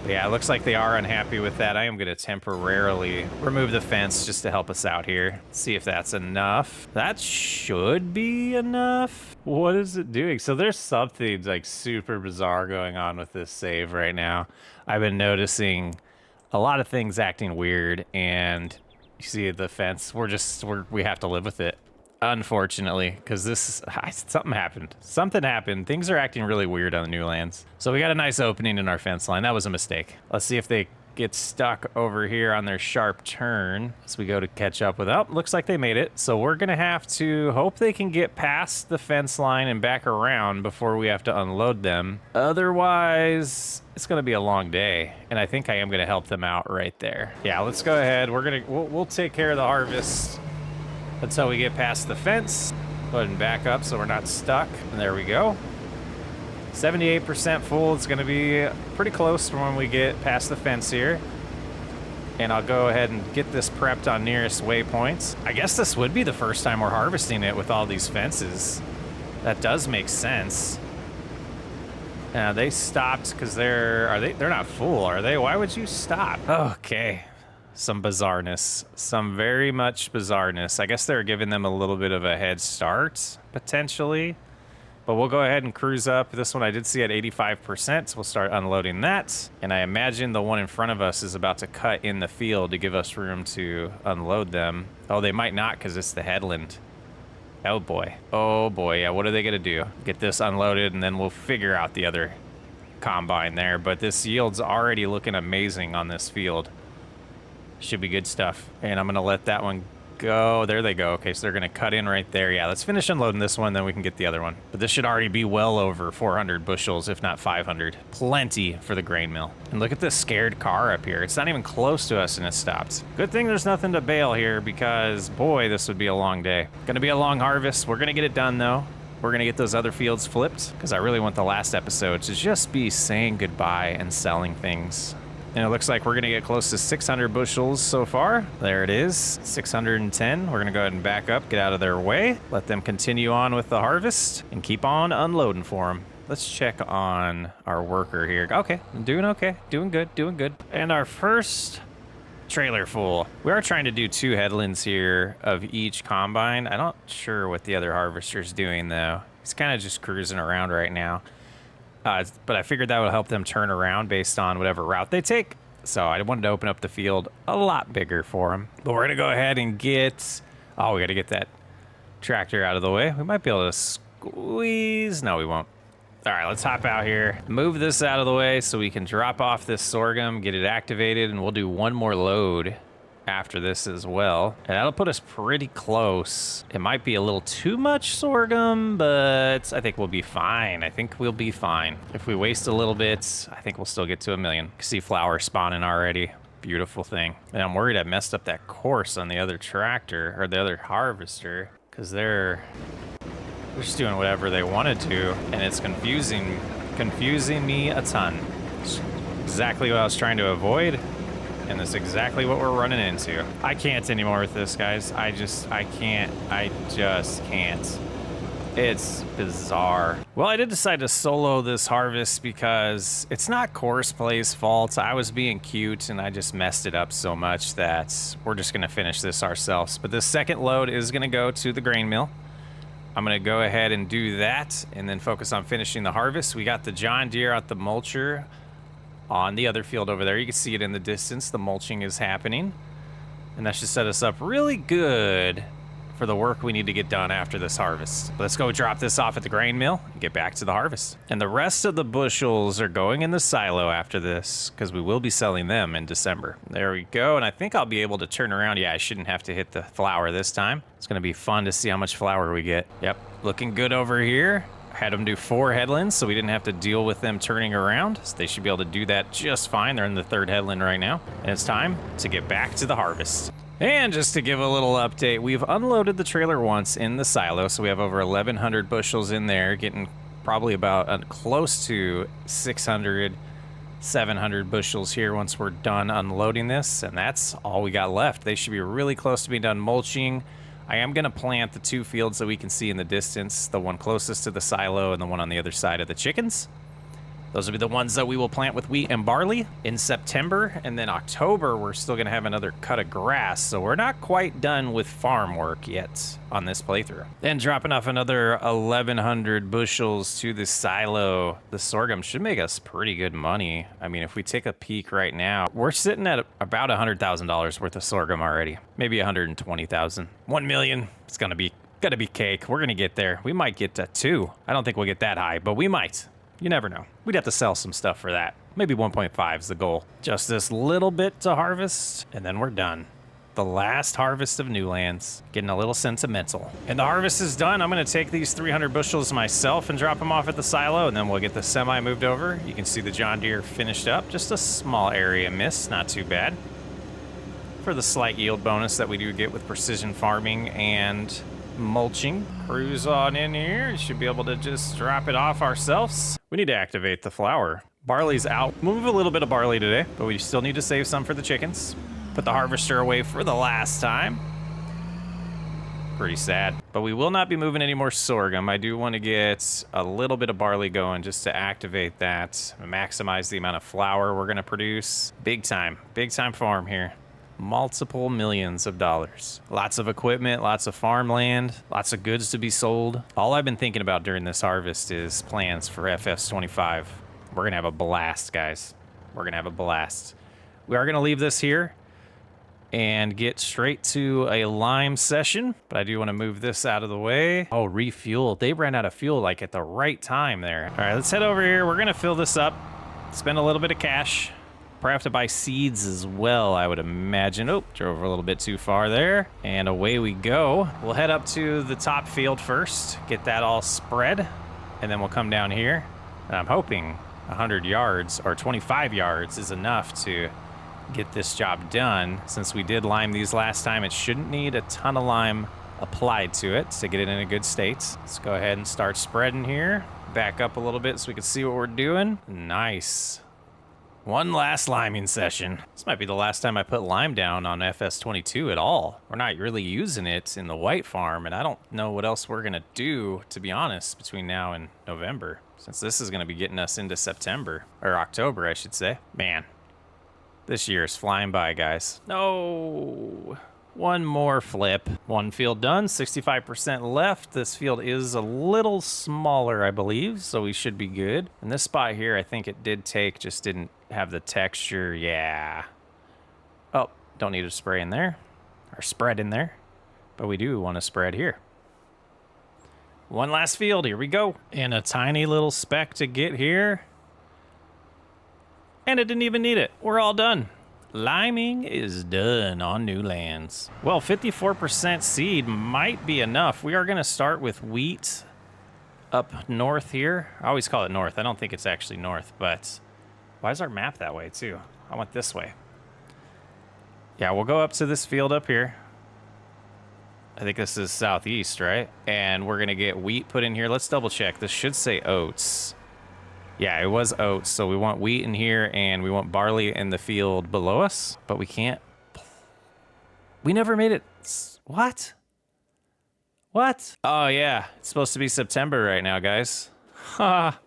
But yeah, it looks like they are unhappy with that. I am going to temporarily remove the fence just to help us out here. See if that's enough. That should be enough. What is it doing? So there's something like super bizarre going on with this save right now. I've been noticing a lot of things acting weird, and you see the fence. We have to live with it, unfortunately, because something happened. Something happened. Things are acting really weird on the new lands. So we got a nice opening in our fence line. That was a mistake. Let's see if they get stuck over here on their sharp turn as we go to catch up with. Oh, looks like they made it. So we're gonna have to hope they can get past the fence line and back around before we have to unload them. Otherwise, it's gonna be a long day, and I think I am gonna help them out right there. Yeah, let's go ahead. We'll take care of the harvest until we get past the fence. Go ahead and back up so we're not stuck. And there we go. 78% full. It's going to be pretty close from when we get past the fence here. And I'll go ahead and get this prepped on nearest waypoints. I guess this would be the first time we're harvesting it with all these fences. That does make sense. They stopped because they're not full, are they? Why would you stop? Okay. some bizarreness, some very much bizarreness. I guess they're giving them a little bit of a head start, potentially. But we'll go ahead and cruise up. This one I did see at 85%, so we'll start unloading that. And I imagine the one in front of us is about to cut in the field to give us room to unload them. Oh, they might not because it's the headland. Oh boy. Oh boy, yeah, what are they gonna do? Get this unloaded and then we'll figure out the other combine there. But this yield's already looking amazing on this field. Should be good stuff. And I'm gonna let that one go. There they go. Okay, so they're gonna cut in right there. Yeah, let's finish unloading this one, then we can get the other one. But this should already be well over 400 bushels, if not 500. Plenty for the grain mill. And look at this scared car up here. It's not even close to us and it stopped. Good thing there's nothing to bale here because, boy, this would be a long day. Gonna be a long harvest. We're gonna get it done though. We're gonna get those other fields flipped because I really want the last episode to just be saying goodbye and selling things. And it looks like we're gonna get close to 600 bushels so far. There it is, 610. We're gonna go ahead and back up, get out of their way, let them continue on with the harvest, and keep on unloading for them. Let's check on our worker here. Okay, doing okay, doing good, doing good. And our first trailer full. We are trying to do 2 headlands here of each combine. I'm not sure what the other harvester's doing though. He's kind of just cruising around right now. But I figured that would help them turn around based on whatever route they take. So I wanted to open up the field a lot bigger for them. But we're going to go ahead and get... Oh, we got to get that tractor out of the way. We might be able to squeeze... No, we won't. All right, let's hop out here. Move this out of the way so we can drop off this sorghum, get it activated, and we'll do one more load after this as well. And that'll put us pretty close. It might be a little too much sorghum, but I think we'll be fine. I think we'll be fine. If we waste a little bit, I think we'll still get to 1 million. See flowers spawning already. Beautiful thing. And I'm worried I messed up that course on the other tractor or the other harvester because they're just doing whatever they want to do, and it's confusing me a ton. It's exactly what I was trying to avoid. And that's exactly what we're running into. I can't anymore with this, guys. I just can't. It's bizarre. Well, I did decide to solo this harvest because it's not Course Play's fault. I was being cute and I just messed it up so much that we're just gonna finish this ourselves. But this second load is gonna go to the grain mill. I'm gonna go ahead and do that and then focus on finishing the harvest. We got the John Deere out the mulcher on the other field over there. You can see it in the distance. The mulching is happening. And that should set us up really good for the work we need to get done after this harvest. Let's go drop this off at the grain mill and get back to the harvest. And the rest of the bushels are going in the silo after this because we will be selling them in December. There we go. And I think I'll be able to turn around. Yeah, I shouldn't have to hit the flour this time. It's gonna be fun to see how much flour we get. Yep, looking good over here. Had them do 4 headlands, so we didn't have to deal with them turning around. So they should be able to do that just fine. They're in the 3rd headland right now. And it's time to get back to the harvest. And just to give a little update, we've unloaded the trailer once in the silo, so we have over 1,100 bushels in there, getting probably about close to 600, 700 bushels here once we're done unloading this. And that's all we got left. They should be really close to being done mulching. I am going to plant the 2 fields that we can see in the distance, the one closest to the silo and the one on the other side of the chickens. Those will be the ones that we will plant with wheat and barley in September. And then October, we're still going to have another cut of grass. So we're not quite done with farm work yet on this playthrough. And dropping off another 1,100 bushels to the silo. The sorghum should make us pretty good money. I mean, if we take a peek right now, we're sitting at about $100,000 worth of sorghum already. Maybe 120,000. 1 million. It's going to be cake. We're going to get there. We might get to 2. I don't think we'll get that high, but we might. You never know. We'd have to sell some stuff for that. Maybe 1.5 is the goal. Just this little bit to harvest, and then we're done. The last harvest of Newlands. Getting a little sentimental. And the harvest is done. I'm going to take these 300 bushels myself and drop them off at the silo, and then we'll get the semi moved over. You can see the John Deere finished up. Just a small area miss. Not too bad. For the slight yield bonus that we do get with precision farming and mulching. Cruise on in here. Should be able to just drop it off ourselves. We need to activate the flour. Barley's out. Move a little bit of barley today, but we still need to save some for the chickens. Put the harvester away for the last time. Pretty sad. But we will not be moving any more sorghum. I do want to get a little bit of barley going just to activate that, maximize the amount of flour we're going to produce. Big time farm here. multiple millions of dollars. Lots of equipment, lots of farmland, lots of goods to be sold. All I've been thinking about during this harvest is plans for FS25. We're gonna have a blast, guys. We're gonna have a blast. We are gonna leave this here and get straight to a lime session, but I do want to move this out of the way. Oh, refuel. They ran out of fuel like at the right time there. All right, let's head over here. We're gonna fill this up, spend a little bit of cash. Probably have to buy seeds as well, I would imagine. Oh, drove a little bit too far there. And away we go. We'll head up to the top field first, get that all spread, and then we'll come down here. And I'm hoping 100 yards or 25 yards is enough to get this job done. Since we did lime these last time, it shouldn't need a ton of lime applied to it to get it in a good state. Let's go ahead and start spreading here. Back up a little bit so we can see what we're doing. Nice. One last liming session. This might be the last time I put lime down on FS22 at all. We're not really using it in the white farm, and I don't know what else we're gonna do, to be honest, between now and November, since this is gonna be getting us into September, or October, I should say. Man, this year is flying by, guys. No. One more flip. One field done, 65% left. This field is a little smaller, I believe, so we should be good. And this spot here, I think it did take, just didn't have the texture. Yeah. Oh, don't need to spray in there, or spread in there, but we do want to spread here. One last field, here we go. And a tiny little speck to get here. And it didn't even need it. We're all done. Liming is done on new lands. Well, 54% seed might be enough. We are going to start with wheat up north here. I always call it north. I don't think it's actually north, but why is our map that way too? I went this way. Yeah, we'll go up to this field up here. I think this is southeast, right? And we're going to get wheat put in here. Let's double check. This should say oats. Yeah, it was oats, so we want wheat in here, and we want barley in the field below us, but we can't. We never made it. What? What? Oh, yeah, it's supposed to be September right now, guys. Ha!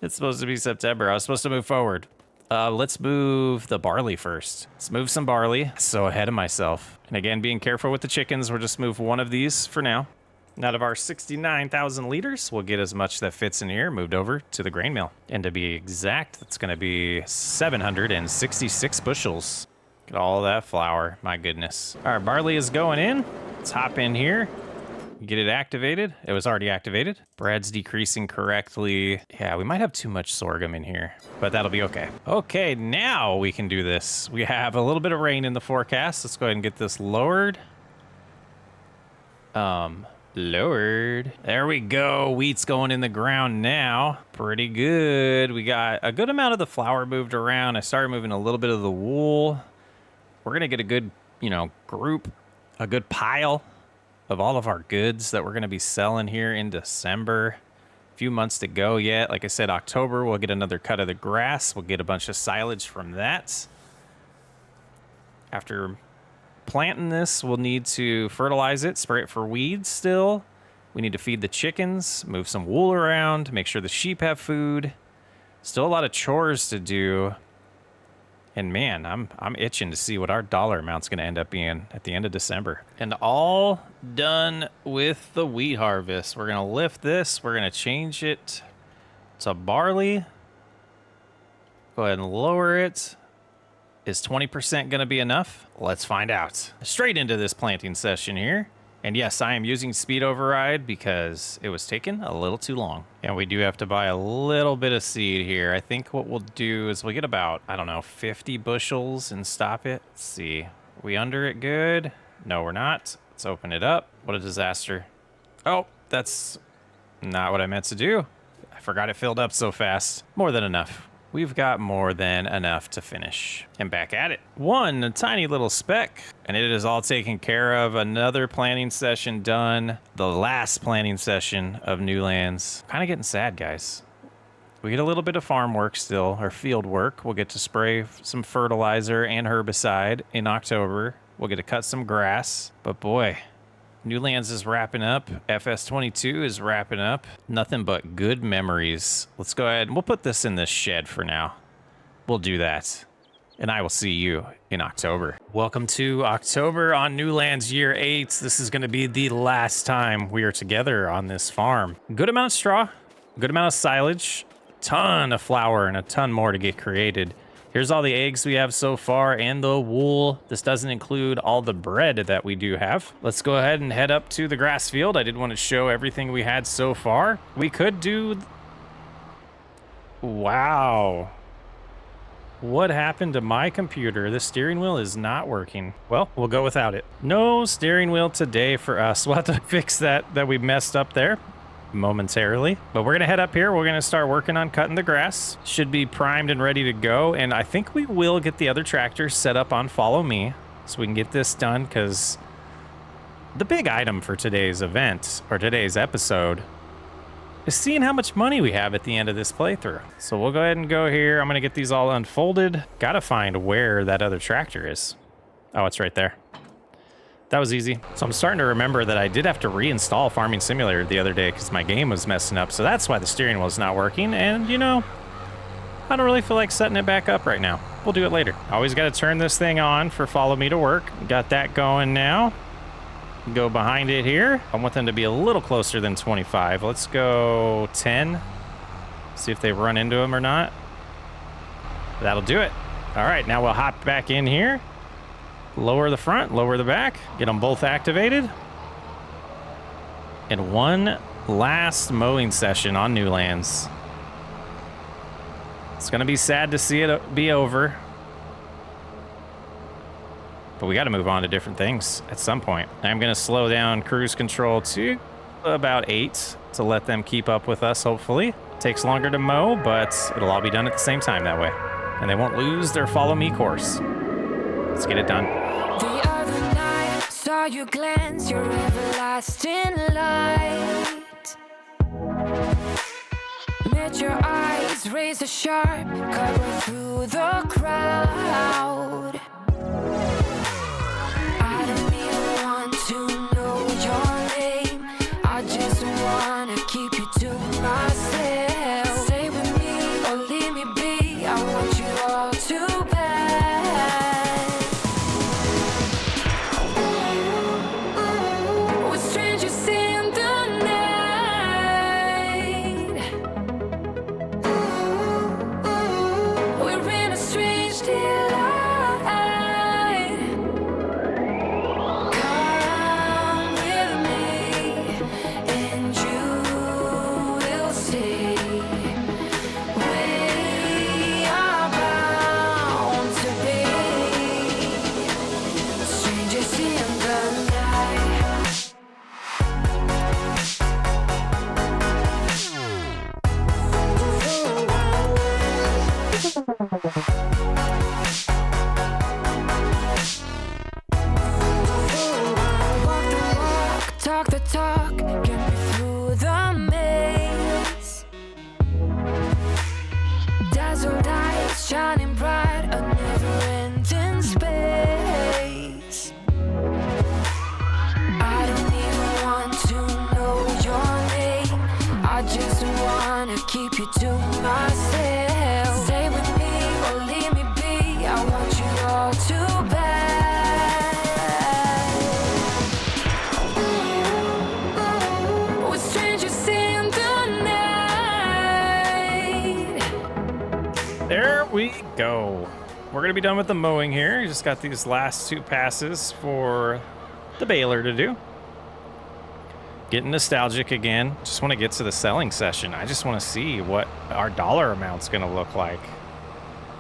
It's supposed to be September. I was supposed to move forward. Let's move the barley first. Let's move some barley. So ahead of myself. And again, being careful with the chickens, we'll just move one of these for now. Out of our 69,000 liters, we'll get as much that fits in here moved over to the grain mill. And to be exact, that's going to be 766 bushels. Get all that flour, my goodness. All right, barley is going in. Let's hop in here. Get it activated. It was already activated. Bread's decreasing correctly. Yeah, we might have too much sorghum in here, but that'll be okay. Okay, now we can do this. We have a little bit of rain in the forecast. Let's go ahead and get this lowered. Lowered. There we go. Wheat's going in the ground now. Pretty good. We got a good amount of the flour moved around. I started moving a little bit of the wool. We're going to get a good, group, a good pile of all of our goods that we're going to be selling here in December. A few months to go yet. Like I said, October, we'll get another cut of the grass. We'll get a bunch of silage from that. After planting this, we'll need to fertilize it, spray it for weeds still. We need to feed the chickens, move some wool around, make sure the sheep have food. Still a lot of chores to do. And man, I'm itching to see what our dollar amount's going to end up being at the end of December. And all done with the wheat harvest. We're going to lift this. We're going to change it to barley. Go ahead and lower it. Is 20% going to be enough? Let's find out. Straight into this planting session here. And yes, I am using speed override because it was taking a little too long. And we do have to buy a little bit of seed here. I think what we'll do is we'll get about, 50 bushels and stop it. Let's see. Are we under it good? No, we're not. Let's open it up. What a disaster. Oh, that's not what I meant to do. I forgot it filled up so fast. More than enough. We've got more than enough to finish. And back at it. One tiny little speck. And it is all taken care of. Another planting session done. The last planting session of new lands. Kind of getting sad, guys. We get a little bit of farm work still, or field work. We'll get to spray some fertilizer and herbicide in October. We'll get to cut some grass. But boy, New Lands is wrapping up. FS22 is wrapping up. Nothing but good memories. Let's go ahead and we'll put this in this shed for now. We'll do that. and I will see you in October. Welcome to October on Newlands Year 8. This is going to be the last time we are together on this farm. Good amount of straw, good amount of silage, ton of flour, and a ton more to get created. Here's all the eggs we have so far and the wool. This doesn't include all the bread that we do have. Let's go ahead and head up to the grass field. I did want to show everything we had so far. We could do... Wow. What happened to my computer? The steering wheel is not working. Well, we'll go without it. No steering wheel today for us. We'll have to fix that we messed up there momentarily. But we're going to head up here. We're going to start working on cutting the grass. Should be primed and ready to go. And I think we will get the other tractor set up on Follow Me so we can get this done, because the big item for today's event, or today's episode, is seeing how much money we have at the end of this playthrough. So we'll go ahead and go here. I'm gonna get these all unfolded. Gotta find where that other tractor is. Oh, it's right there. That was easy. So I'm starting to remember that I did have to reinstall Farming Simulator the other day because my game was messing up. So that's why the steering wheel's not working. And you know, I don't really feel like setting it back up right now. We'll do it later. Always gotta turn this thing on for Follow Me to work. Got that going now. Go behind it here. I want them to be a little closer than 25. Let's go 10. See if they run into them or not. That'll do it. All right, now we'll hop back in here. Lower the front, lower the back. Get them both activated. And one last mowing session on Newlands. It's gonna be sad to see it be over, but we got to move on to different things at some point. I'm going to slow down cruise control to about 8 to let them keep up with us, hopefully. Takes longer to mow, but it'll all be done at the same time that way. And they won't lose their Follow Me course. Let's get it done. The other night, saw you glance your everlasting light. Met your eyes, razor sharp, cut right through the crowd. To know your name, I just wanna keep you to myself. Stay with me or leave me be, I want you all too bad. We're strangers in the night. We're in a strange delight. Talk the talk, get me through the maze. Dazzled eyes shining bright, a never-ending space. I don't even want to know your name, I just wanna keep you to myself. Stay with me or leave me be, I want you all too bad. There we go. We're gonna be done with the mowing here. You just got these last 2 passes for the baler to do. Getting nostalgic again. Just want to get to the selling session. I just want to see what our dollar amount's gonna look like.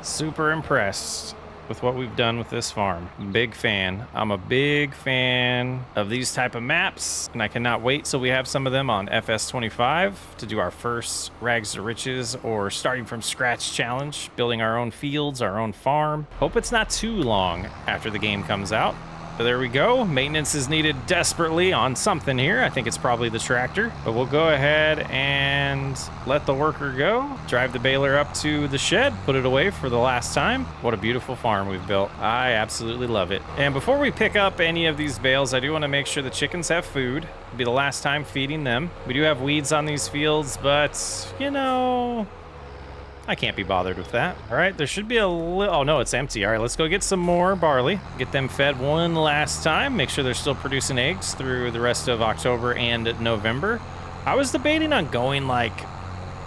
Super impressed with what we've done with this farm. Big fan. I'm a big fan of these type of maps, and I cannot wait till we have some of them on FS22 to do our first Rags to Riches or starting from scratch challenge, building our own fields, our own farm. Hope it's not too long after the game comes out. But there we go. Maintenance is needed desperately on something here. I think it's probably the tractor, but we'll go ahead and let the worker go. Drive the baler up to the shed, put it away for the last time. What a beautiful farm we've built. I absolutely love it. And before we pick up any of these bales, I do want to make sure the chickens have food. It'll be the last time feeding them. We do have weeds on these fields, but you know, I can't be bothered with that. All right, there should be a little... Oh, no, it's empty. All right, let's go get some more barley. Get them fed one last time. Make sure they're still producing eggs through the rest of October and November. I was debating on going, like,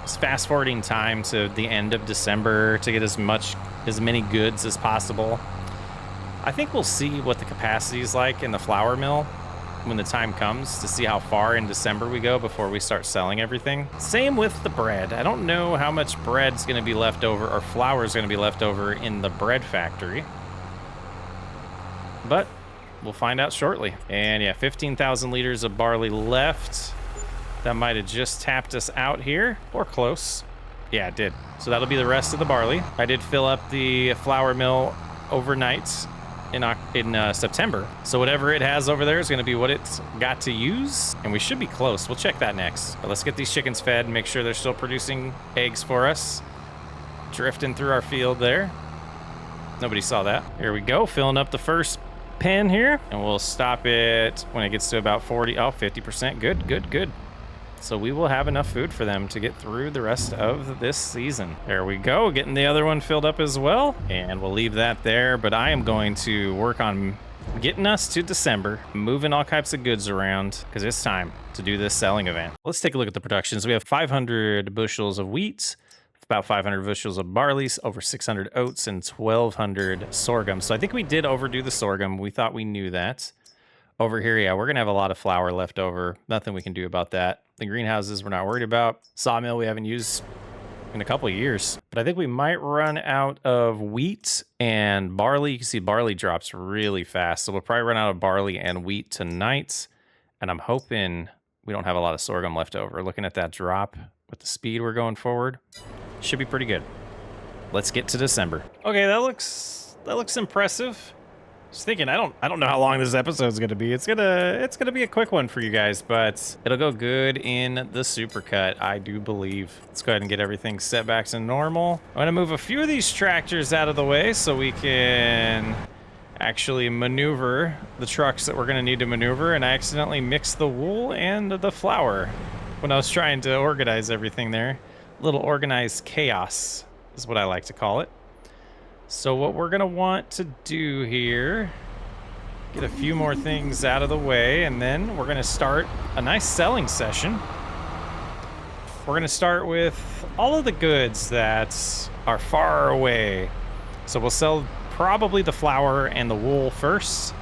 fast-forwarding time to the end of December to get as many goods as possible. I think we'll see what the capacity is like in the flour mill when the time comes to see how far in December we go before we start selling everything. Same with the bread. I don't know how much bread's going to be left over or flour is going to be left over in the bread factory, but we'll find out shortly. And yeah, 15,000 liters of barley left. That might have just tapped us out here, or close. Yeah, it did. So that'll be the rest of the barley. I did fill up the flour mill overnight in September. So whatever it has over there is going to be what it's got to use, and we should be close. We'll check that next. But let's get these chickens fed and make sure they're still producing eggs for us. Drifting through our field there. Nobody saw that. Here we go, filling up the first pen here, and we'll stop it when it gets to about 50%. Good, good, good. So we will have enough food for them to get through the rest of this season. There we go, getting the other one filled up as well. And we'll leave that there, but I am going to work on getting us to December, moving all types of goods around, because it's time to do this selling event. Let's take a look at the productions. We have 500 bushels of wheat, about 500 bushels of barley, over 600 oats, and 1,200 sorghum. So I think we did overdo the sorghum. We thought we knew that. Over here, yeah, we're going to have a lot of flour left over. Nothing we can do about that. The greenhouses we're not worried about. Sawmill we haven't used in a couple of years. But I think we might run out of wheat and barley. You can see barley drops really fast. So we'll probably run out of barley and wheat tonight. And I'm hoping we don't have a lot of sorghum left over. Looking at that drop with the speed we're going forward, should be pretty good. Let's get to December. Okay, that looks impressive. Just thinking, I don't know how long this episode is gonna be. It's gonna be a quick one for you guys, but it'll go good in the supercut, I do believe. Let's go ahead and get everything set back to normal. I'm gonna move a few of these tractors out of the way so we can actually maneuver the trucks that we're gonna need to maneuver. And I accidentally mixed the wool and the flour when I was trying to organize everything there. A little organized chaos is what I like to call it. So what we're gonna want to do here, get a few more things out of the way, and then we're gonna start a nice selling session. We're gonna start with all of the goods that are far away. So we'll sell probably the flour and the wool first,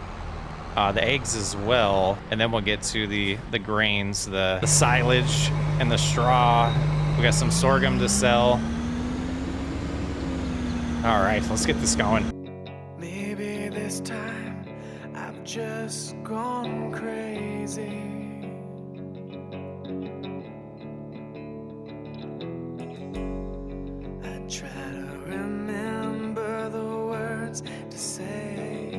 the eggs as well, and then we'll get to the grains, the silage and the straw. We got some sorghum to sell. All right, let's get this going. Maybe this time I've just gone crazy. I try to remember the words to say.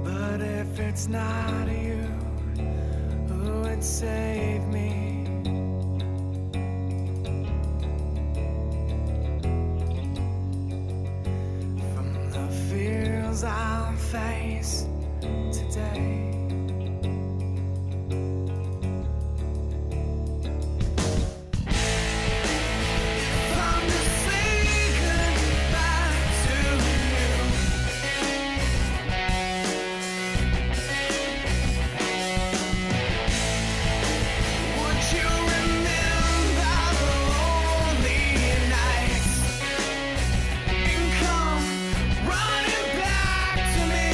But if it's not you, who would save me? From the fears I'll face today. Time to say goodbye to you. Would you remember the lonely nights and come running back to me?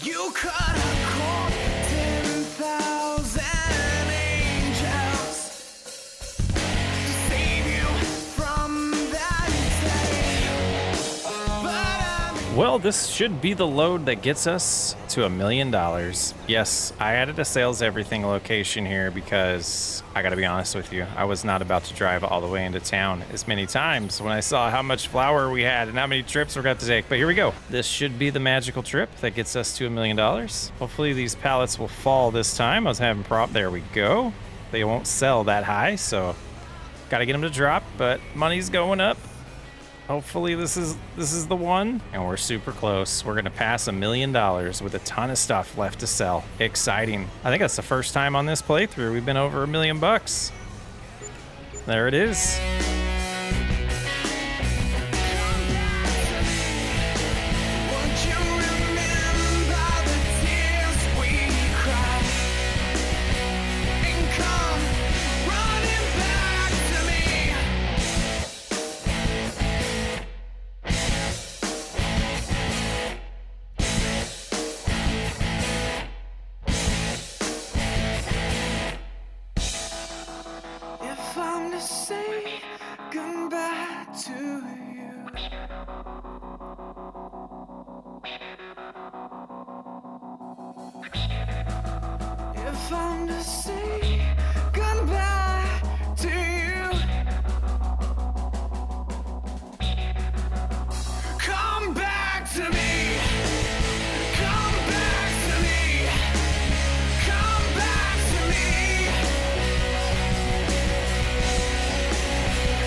You could have called 10,000 angels to save you from that day. But I'm Well, this should be the load that gets us to $1 million. Yes, I added a sales everything location here because I gotta be honest with you, I was not about to drive all the way into town as many times when I saw how much flour we had and how many trips we're going to take. But here we go. This should be the magical trip that gets us to $1 million. Hopefully these pallets will fall this time. I was having there we go. They won't sell that high, so gotta get them to drop, but money's going up. Hopefully this is the one. And we're super close. We're gonna pass $1 million with a ton of stuff left to sell. Exciting. I think that's the first time on this playthrough we've been over $1 million bucks. There it is. Won't you remember the tears we cried and come running back to me? If I'm to say goodbye to you, if I'm to say goodbye to you, come back to me, come back to me, come back to me,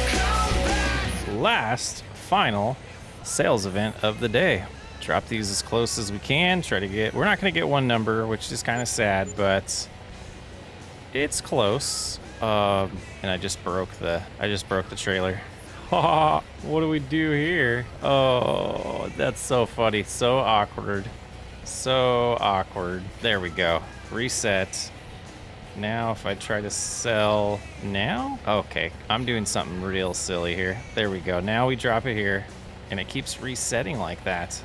come back. Last, final sales event of the day. Drop these as close as we can. Try to get, we're not going to get one number, which is kind of sad, but it's close. And I just broke the trailer. What do we do here? Oh, that's so funny. So awkward. So awkward. There we go. Reset. Now if I try to sell now, okay, I'm doing something real silly here. There we go. Now we drop it here and it keeps resetting like that.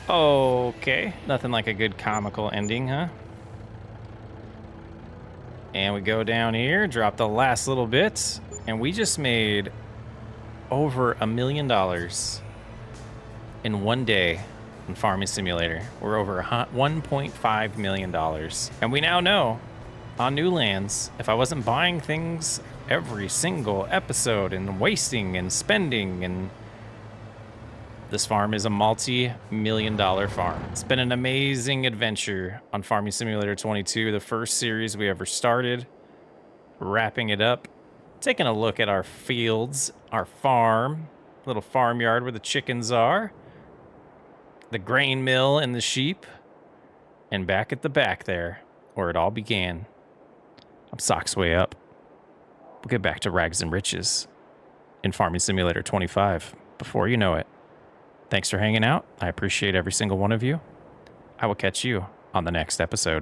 Okay, nothing like a good comical ending, huh? And we go down here, drop the last little bit, and we just made over $1 million in one day in Farming Simulator. We're over $1.5 million. And we now know on new lands, if I wasn't buying things every single episode and wasting and spending, and this farm is a multi-million-dollar farm. It's been an amazing adventure on Farming Simulator 22, the first series we ever started. Wrapping it up, taking a look at our fields, our farm, little farmyard where the chickens are, the grain mill and the sheep, and back at the back there, where it all began. I'm socks way up. We'll get back to rags and riches in Farming Simulator 25 before you know it. Thanks for hanging out. I appreciate every single one of you. I will catch you on the next episode.